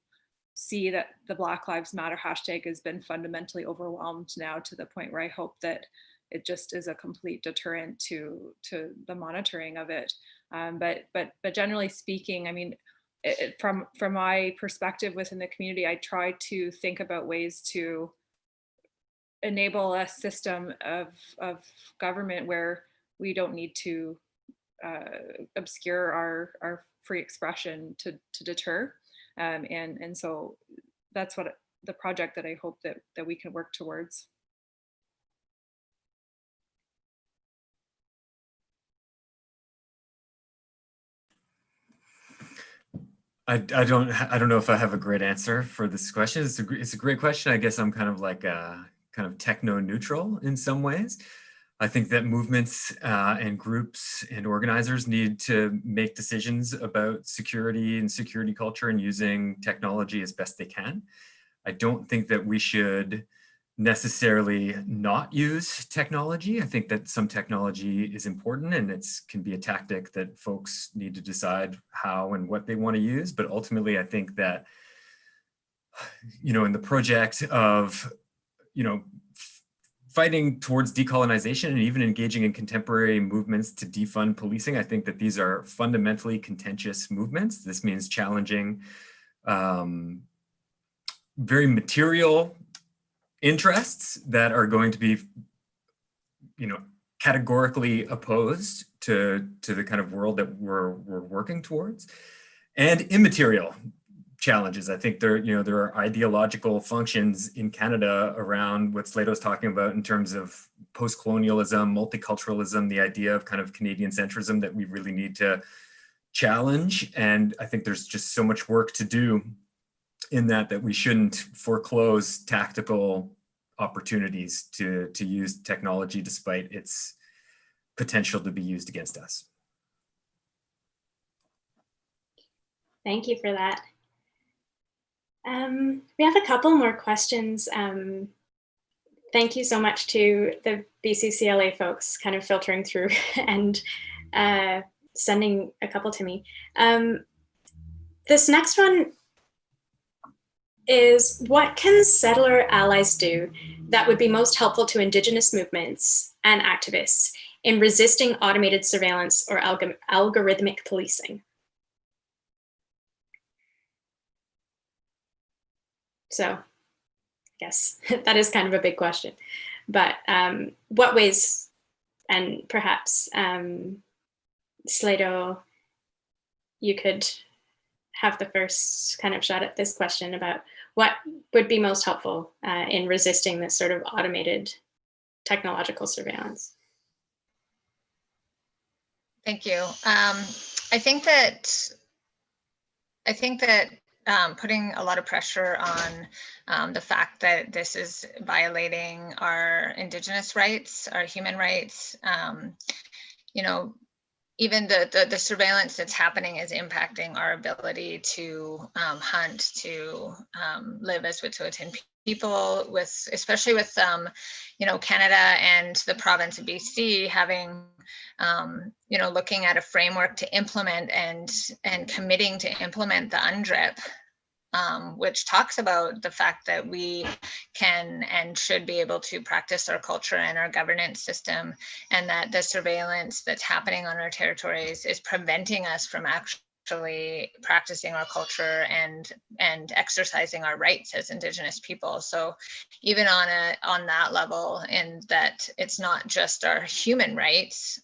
see that the Black Lives Matter hashtag has been fundamentally overwhelmed now, to the point where I hope that it just is a complete deterrent to the monitoring of it. But generally speaking, I mean, from my perspective within the community, I try to think about ways to enable a system of government where we don't need to obscure our free expression to deter. And so that's what the project that I hope that we can work towards. I don't know if I have a great answer for this question. It's a great question. I guess I'm kind of like kind of techno neutral in some ways. I think that movements and groups and organizers need to make decisions about security and security culture and using technology as best they can. I don't think that we should necessarily not use technology. I think that some technology is important, and it can be a tactic that folks need to decide how and what they want to use. But ultimately, I think that, you know, in the project of, you know, fighting towards decolonization and even engaging in contemporary movements to defund policing, I think that these are fundamentally contentious movements. This means challenging very material interests that are going to be, you know, categorically opposed to the kind of world that we're working towards, and immaterial challenges. I think there are ideological functions in Canada around what Slato's talking about in terms of post-colonialism, multiculturalism, the idea of kind of Canadian centrism that we really need to challenge. And I think there's just so much work to do in that we shouldn't foreclose tactical opportunities to use technology despite its potential to be used against us. Thank you for that. We have a couple more questions. Thank you so much to the BCCLA folks kind of filtering through and sending a couple to me. This next one is, what can settler allies do that would be most helpful to Indigenous movements and activists in resisting automated surveillance or algorithmic policing? So I guess that is kind of a big question, but what ways, and perhaps Slato, you could have the first kind of shot at this question about what would be most helpful in resisting this sort of automated technological surveillance. Thank you. I think that putting a lot of pressure on the fact that this is violating our Indigenous rights, our human rights, you know, even the surveillance that's happening is impacting our ability to hunt, to live as Wet'suwet'en people, especially with you know, Canada and the province of BC having you know, looking at a framework to implement and committing to implement the UNDRIP, which talks about the fact that we can and should be able to practice our culture and our governance system, and that the surveillance that's happening on our territories is preventing us from actually actually practicing our culture and exercising our rights as Indigenous people. So even on that level, in that it's not just our human rights.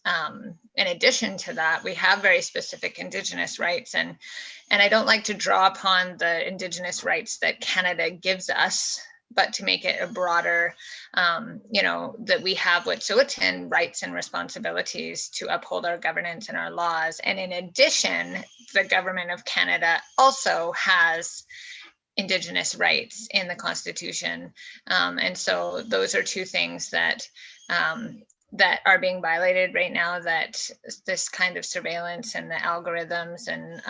In addition to that, we have very specific Indigenous rights, and I don't like to draw upon the Indigenous rights that Canada gives us, but to make it a broader, that we have Wet'suwet'en rights and responsibilities to uphold our governance and our laws. And in addition, the government of Canada also has Indigenous rights in the Constitution. And so those are two things that that are being violated right now, that this kind of surveillance and the algorithms, and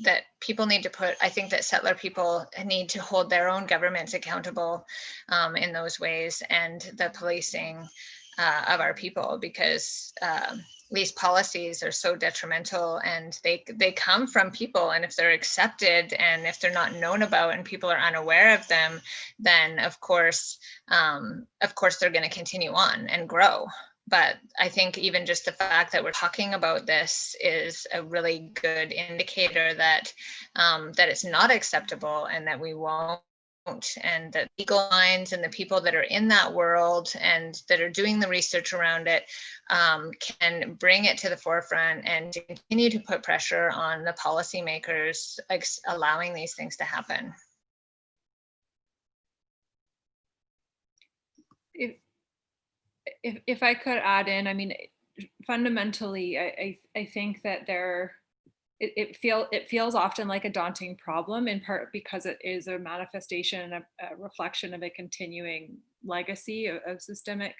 that people need to put, I think that settler people need to hold their own governments accountable in those ways, and the policing of our people, because these policies are so detrimental, and they come from people, and if they're accepted and if they're not known about and people are unaware of them, then of course they're going to continue on and grow. But I think even just the fact that we're talking about this is a really good indicator that that it's not acceptable, and that we won't, and that legal minds and the people that are in that world and that are doing the research around it can bring it to the forefront and continue to put pressure on the policymakers, allowing these things to happen. If I could add in, I mean, fundamentally, I think that it feels often like a daunting problem, in part because it is a manifestation and a reflection of a continuing legacy of systemic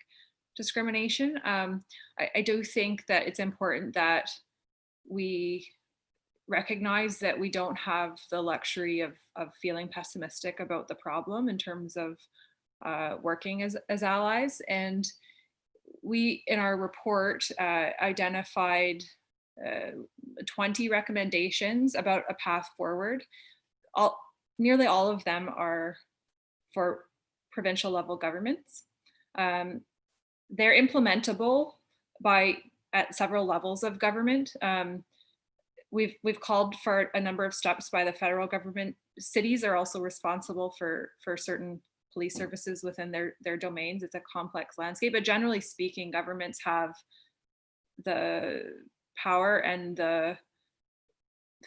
discrimination. I do think that it's important that we recognize that we don't have the luxury of feeling pessimistic about the problem in terms of working as allies. And we, in our report, identified 20 recommendations about a path forward. Nearly all of them are for provincial level governments. They're implementable at several levels of government. We've called for a number of steps by the federal government. Cities are also responsible for certain police services within their domains. It's a complex landscape, but generally speaking, governments have the power, and the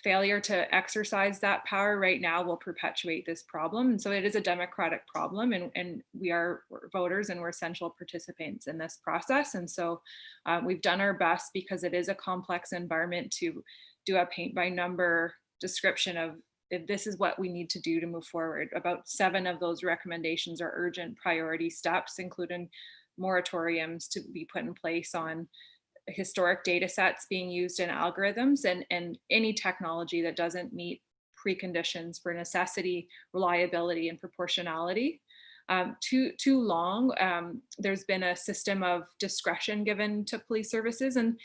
failure to exercise that power right now will perpetuate this problem. And so it is a democratic problem, and we're voters, and we're essential participants in this process. And so we've done our best, because it is a complex environment, to do a paint by number description of if this is what we need to do to move forward. About 7 of those recommendations are urgent priority steps, including moratoriums to be put in place on historic data sets being used in algorithms, and any technology that doesn't meet preconditions for necessity, reliability, and proportionality. Too long, there's been a system of discretion given to police services, and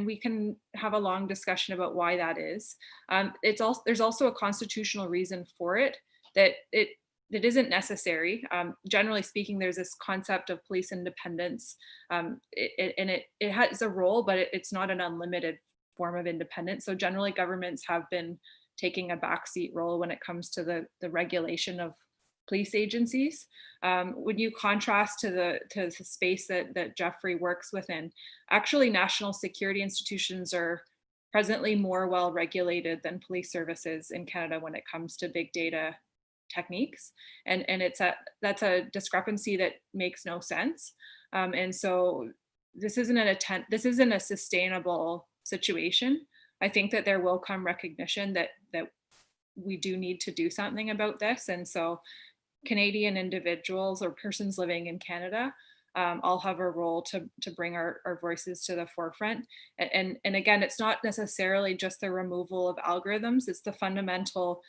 we can have a long discussion about why that is. There's also a constitutional reason for it, that it isn't necessary. Generally speaking, there's this concept of police independence, and it has a role, but it's not an unlimited form of independence. So generally, governments have been taking a backseat role when it comes to the regulation of police agencies. When you contrast to the space that Jeffrey works within, actually national security institutions are presently more well regulated than police services in Canada when it comes to big data techniques, and that's a discrepancy that makes no sense. And so this isn't a sustainable situation. I think that there will come recognition that we do need to do something about this. And so Canadian individuals or persons living in Canada all have a role to bring our voices to the forefront. And again, it's not necessarily just the removal of algorithms, it's the fundamental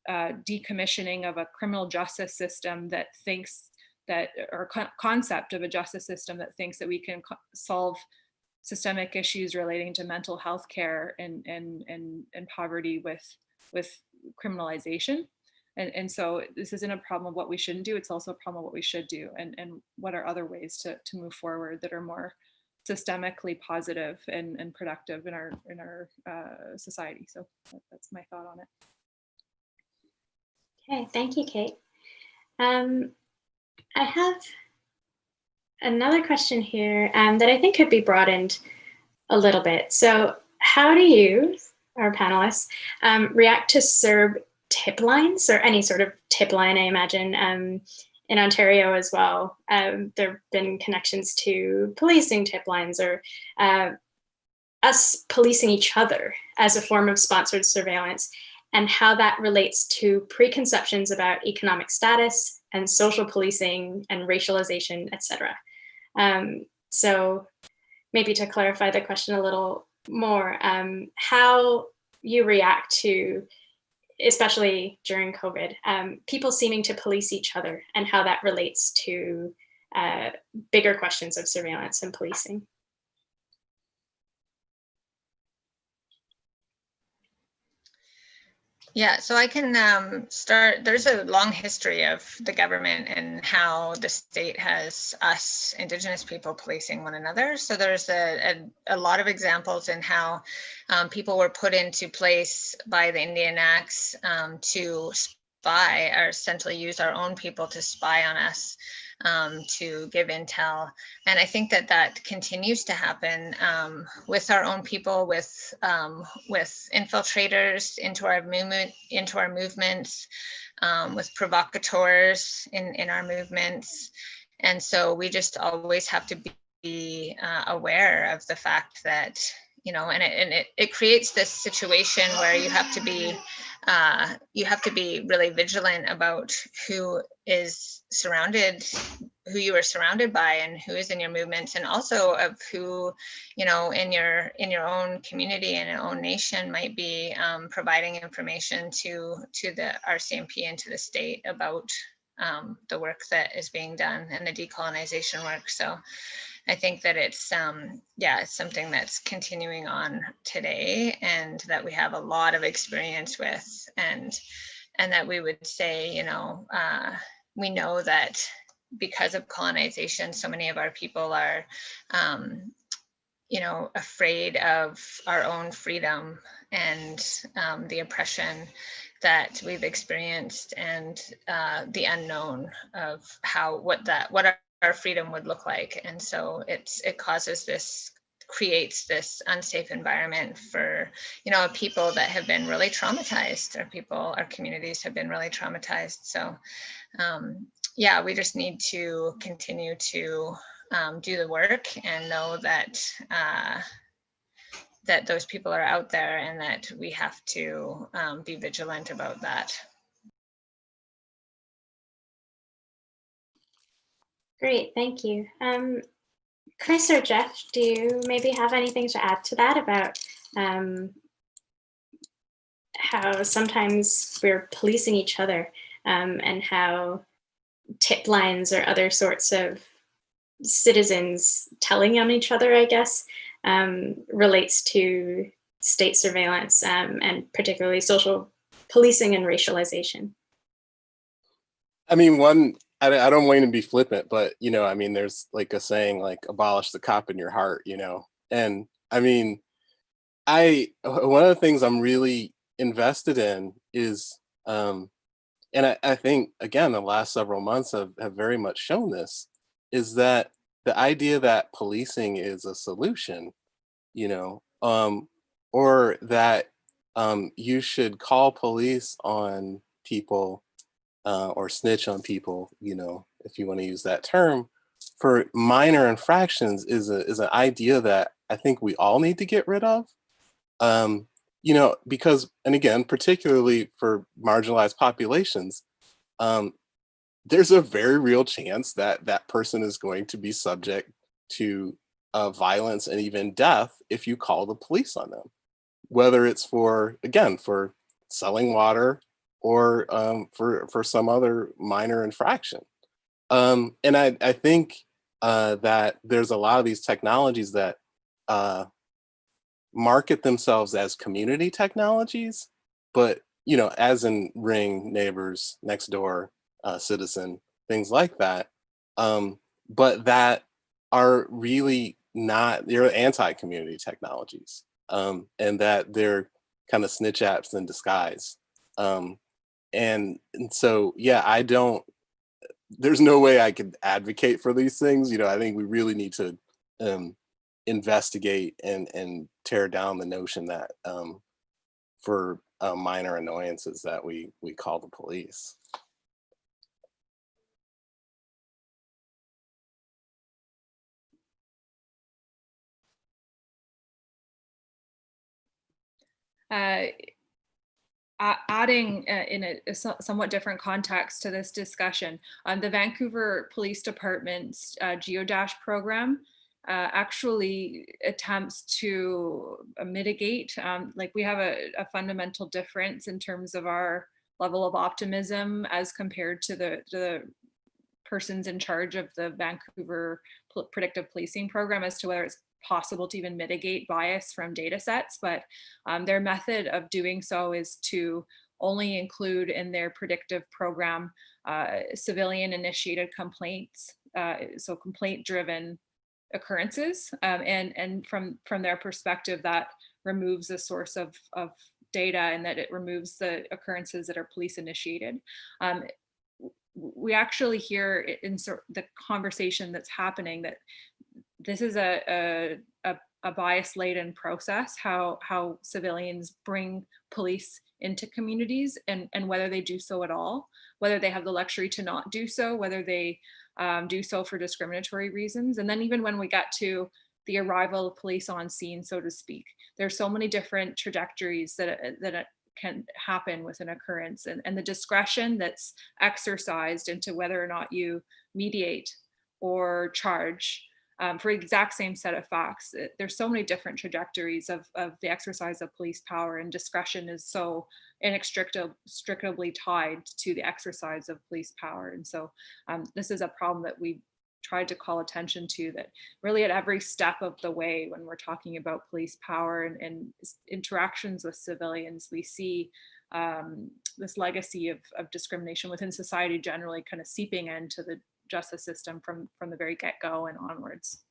decommissioning of a criminal justice system that thinks that, or concept of a justice system that thinks that we can solve systemic issues relating to mental health care and poverty with criminalization. And so this isn't a problem of what we shouldn't do, it's also a problem of what we should do, and what are other ways to move forward that are more systemically positive and productive in our society. So that's my thought on it. Okay, thank you, Kate. I have another question here that I think could be broadened a little bit. So how do you, our panelists, react to CERB tip lines, or any sort of tip line, I imagine, in Ontario as well? There have been connections to policing tip lines, or us policing each other as a form of sponsored surveillance, and how that relates to preconceptions about economic status and social policing and racialization, etc. So maybe to clarify the question a little more, how you react to, especially during COVID, people seeming to police each other, and how that relates to bigger questions of surveillance and policing. Yeah, so I can start. There's a long history of the government and how the state has us Indigenous people policing one another. So there's a lot of examples in how people were put into place by the Indian Acts to spy, or essentially use our own people to spy on us, to give intel. And I think that that continues to happen with our own people, with infiltrators into our movements, with provocateurs in our movements. And so we just always have to be aware of the fact that, you know, and it creates this situation where you have to be really vigilant about who you are surrounded by, and who is in your movements, and also of who, you know, in your own community and your own nation might be providing information to the RCMP and to the state about the work that is being done and the decolonization work. So I think that it's it's something that's continuing on today, and that we have a lot of experience with, and that we would say, you know, we know that because of colonization, so many of our people are, you know, afraid of our own freedom and the oppression that we've experienced, and the unknown of what our freedom would look like. And so it creates this unsafe environment for, you know, people that have been really traumatized. Our communities have been really traumatized. So yeah, we just need to continue to do the work and know that that those people are out there, and that we have to be vigilant about that. Great, thank you. Chris or Jeff, do you maybe have anything to add to that about how sometimes we're policing each other, and how tip lines or other sorts of citizens telling on each other, I guess, relates to state surveillance, and particularly social policing and racialization? I mean, I don't want to be flippant, but, you know, I mean, there's like a saying, like, abolish the cop in your heart, you know? And I mean, one of the things I'm really invested in is, and I think, again, the last several months have very much shown this, is that the idea that policing is a solution, you know, or that you should call police on people, or snitch on people, you know, if you want to use that term, for minor infractions is an idea that I think we all need to get rid of. You know, because, and again, particularly for marginalized populations, there's a very real chance that that person is going to be subject to violence and even death if you call the police on them, whether it's for selling water, or for some other minor infraction. And I think that there's a lot of these technologies that market themselves as community technologies, but, you know, as in Ring, Neighbors, Next Door, Citizen, things like that, but that are really they're anti-community technologies, and that they're kind of snitch apps in disguise. And so, yeah, there's no way I could advocate for these things. I think we really need to investigate and tear down the notion that for minor annoyances that we call the police. Adding in a somewhat different context to this discussion, the Vancouver Police Department's Geodash program actually attempts to mitigate, like we have a fundamental difference in terms of our level of optimism as compared to the persons in charge of the Vancouver Predictive Policing program as to whether it's possible to even mitigate bias from data sets, but their method of doing so is to only include in their predictive program civilian initiated complaints, so complaint driven occurrences, and from their perspective that removes a source of data, and that it removes the occurrences that are police initiated. We actually hear in the conversation that's happening that this is a bias-laden process, how civilians bring police into communities, and whether they do so at all, whether they have the luxury to not do so, whether they do so for discriminatory reasons. And then even when we get to the arrival of police on scene, so to speak, there's so many different trajectories that can happen with an occurrence, and the discretion that's exercised into whether or not you mediate or charge for the exact same set of facts. There's so many different trajectories of the exercise of police power, and discretion is so inextricably tied to the exercise of police power. And so this is a problem that we tried to call attention to, that really at every step of the way when we're talking about police power and interactions with civilians, we see this legacy of discrimination within society generally kind of seeping into the justice system from the very get-go and onwards.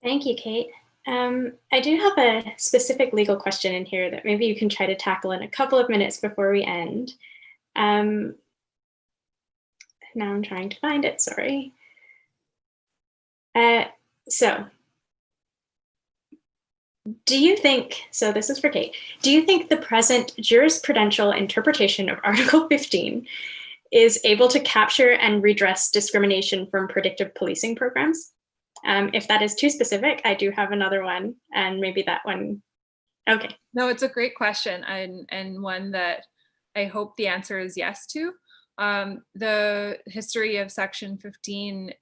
Thank you, Kate. I do have a specific legal question in here that maybe you can try to tackle in a couple of minutes before we end. Now I'm trying to find it, sorry. So do you think, so this is for Kate, do you think the present jurisprudential interpretation of Article 15 is able to capture and redress discrimination from predictive policing programs? If that is too specific, I do have another one, and maybe that one, okay. No, it's a great question, and one that I hope the answer is yes to. The history of Section 15,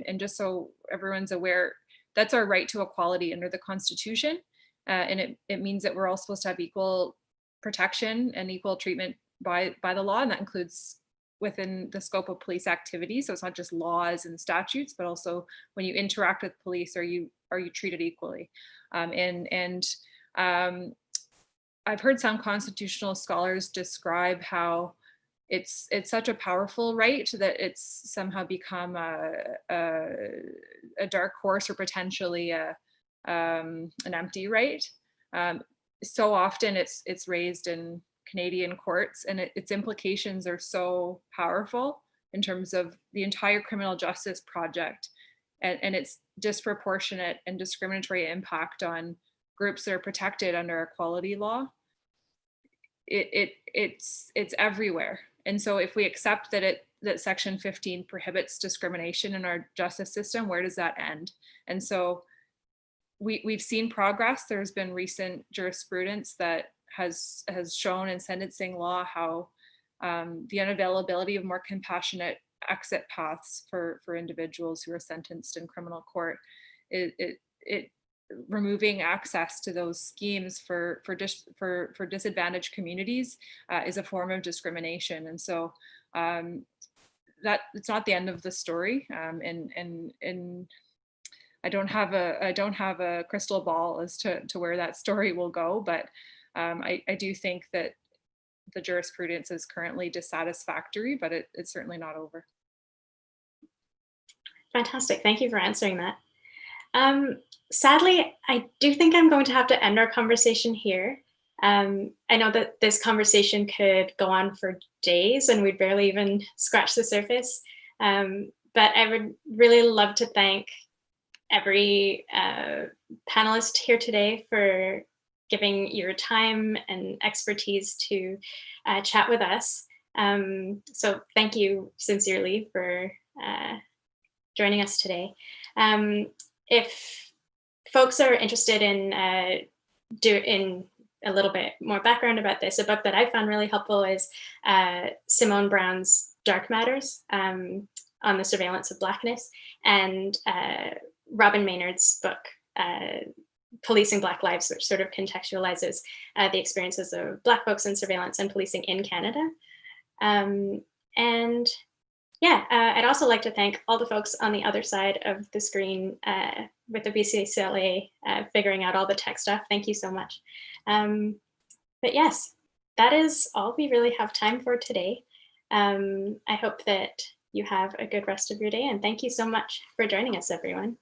and just so everyone's aware, that's our right to equality under the Constitution. And it means that we're all supposed to have equal protection and equal treatment by the law, and that includes within the scope of police activities. So it's not just laws and statutes, but also when you interact with police, are you treated equally? I've heard some constitutional scholars describe how it's such a powerful right that it's somehow become a dark horse, or potentially an empty right. So often it's raised in Canadian courts, and its implications are so powerful in terms of the entire criminal justice project, and its disproportionate and discriminatory impact on groups that are protected under equality law. It's everywhere. And so if we accept that Section 15 prohibits discrimination in our justice system, where does that end? And so we've seen progress. There's been recent jurisprudence that has shown in sentencing law how the unavailability of more compassionate exit paths for individuals who are sentenced in criminal court, it removing access to those schemes for disadvantaged communities is a form of discrimination. And so that it's not the end of the story. And I don't have a crystal ball as to where that story will go, but I do think that the jurisprudence is currently dissatisfactory, but it's certainly not over. Fantastic. Thank you for answering that. Sadly, I do think I'm going to have to end our conversation here. I know that this conversation could go on for days and we'd barely even scratch the surface. But I would really love to thank every panelist here today for giving your time and expertise to chat with us. So thank you sincerely for joining us today. If folks are interested in a little bit more background about this, a book that I found really helpful is Simone Brown's Dark Matters on the surveillance of Blackness, and Robin Maynard's book, Policing Black Lives, which sort of contextualizes the experiences of Black folks in surveillance and policing in Canada. And yeah, I'd also like to thank all the folks on the other side of the screen with the BCCLA figuring out all the tech stuff. Thank you so much. But yes, that is all we really have time for today. I hope that you have a good rest of your day, and thank you so much for joining us, everyone.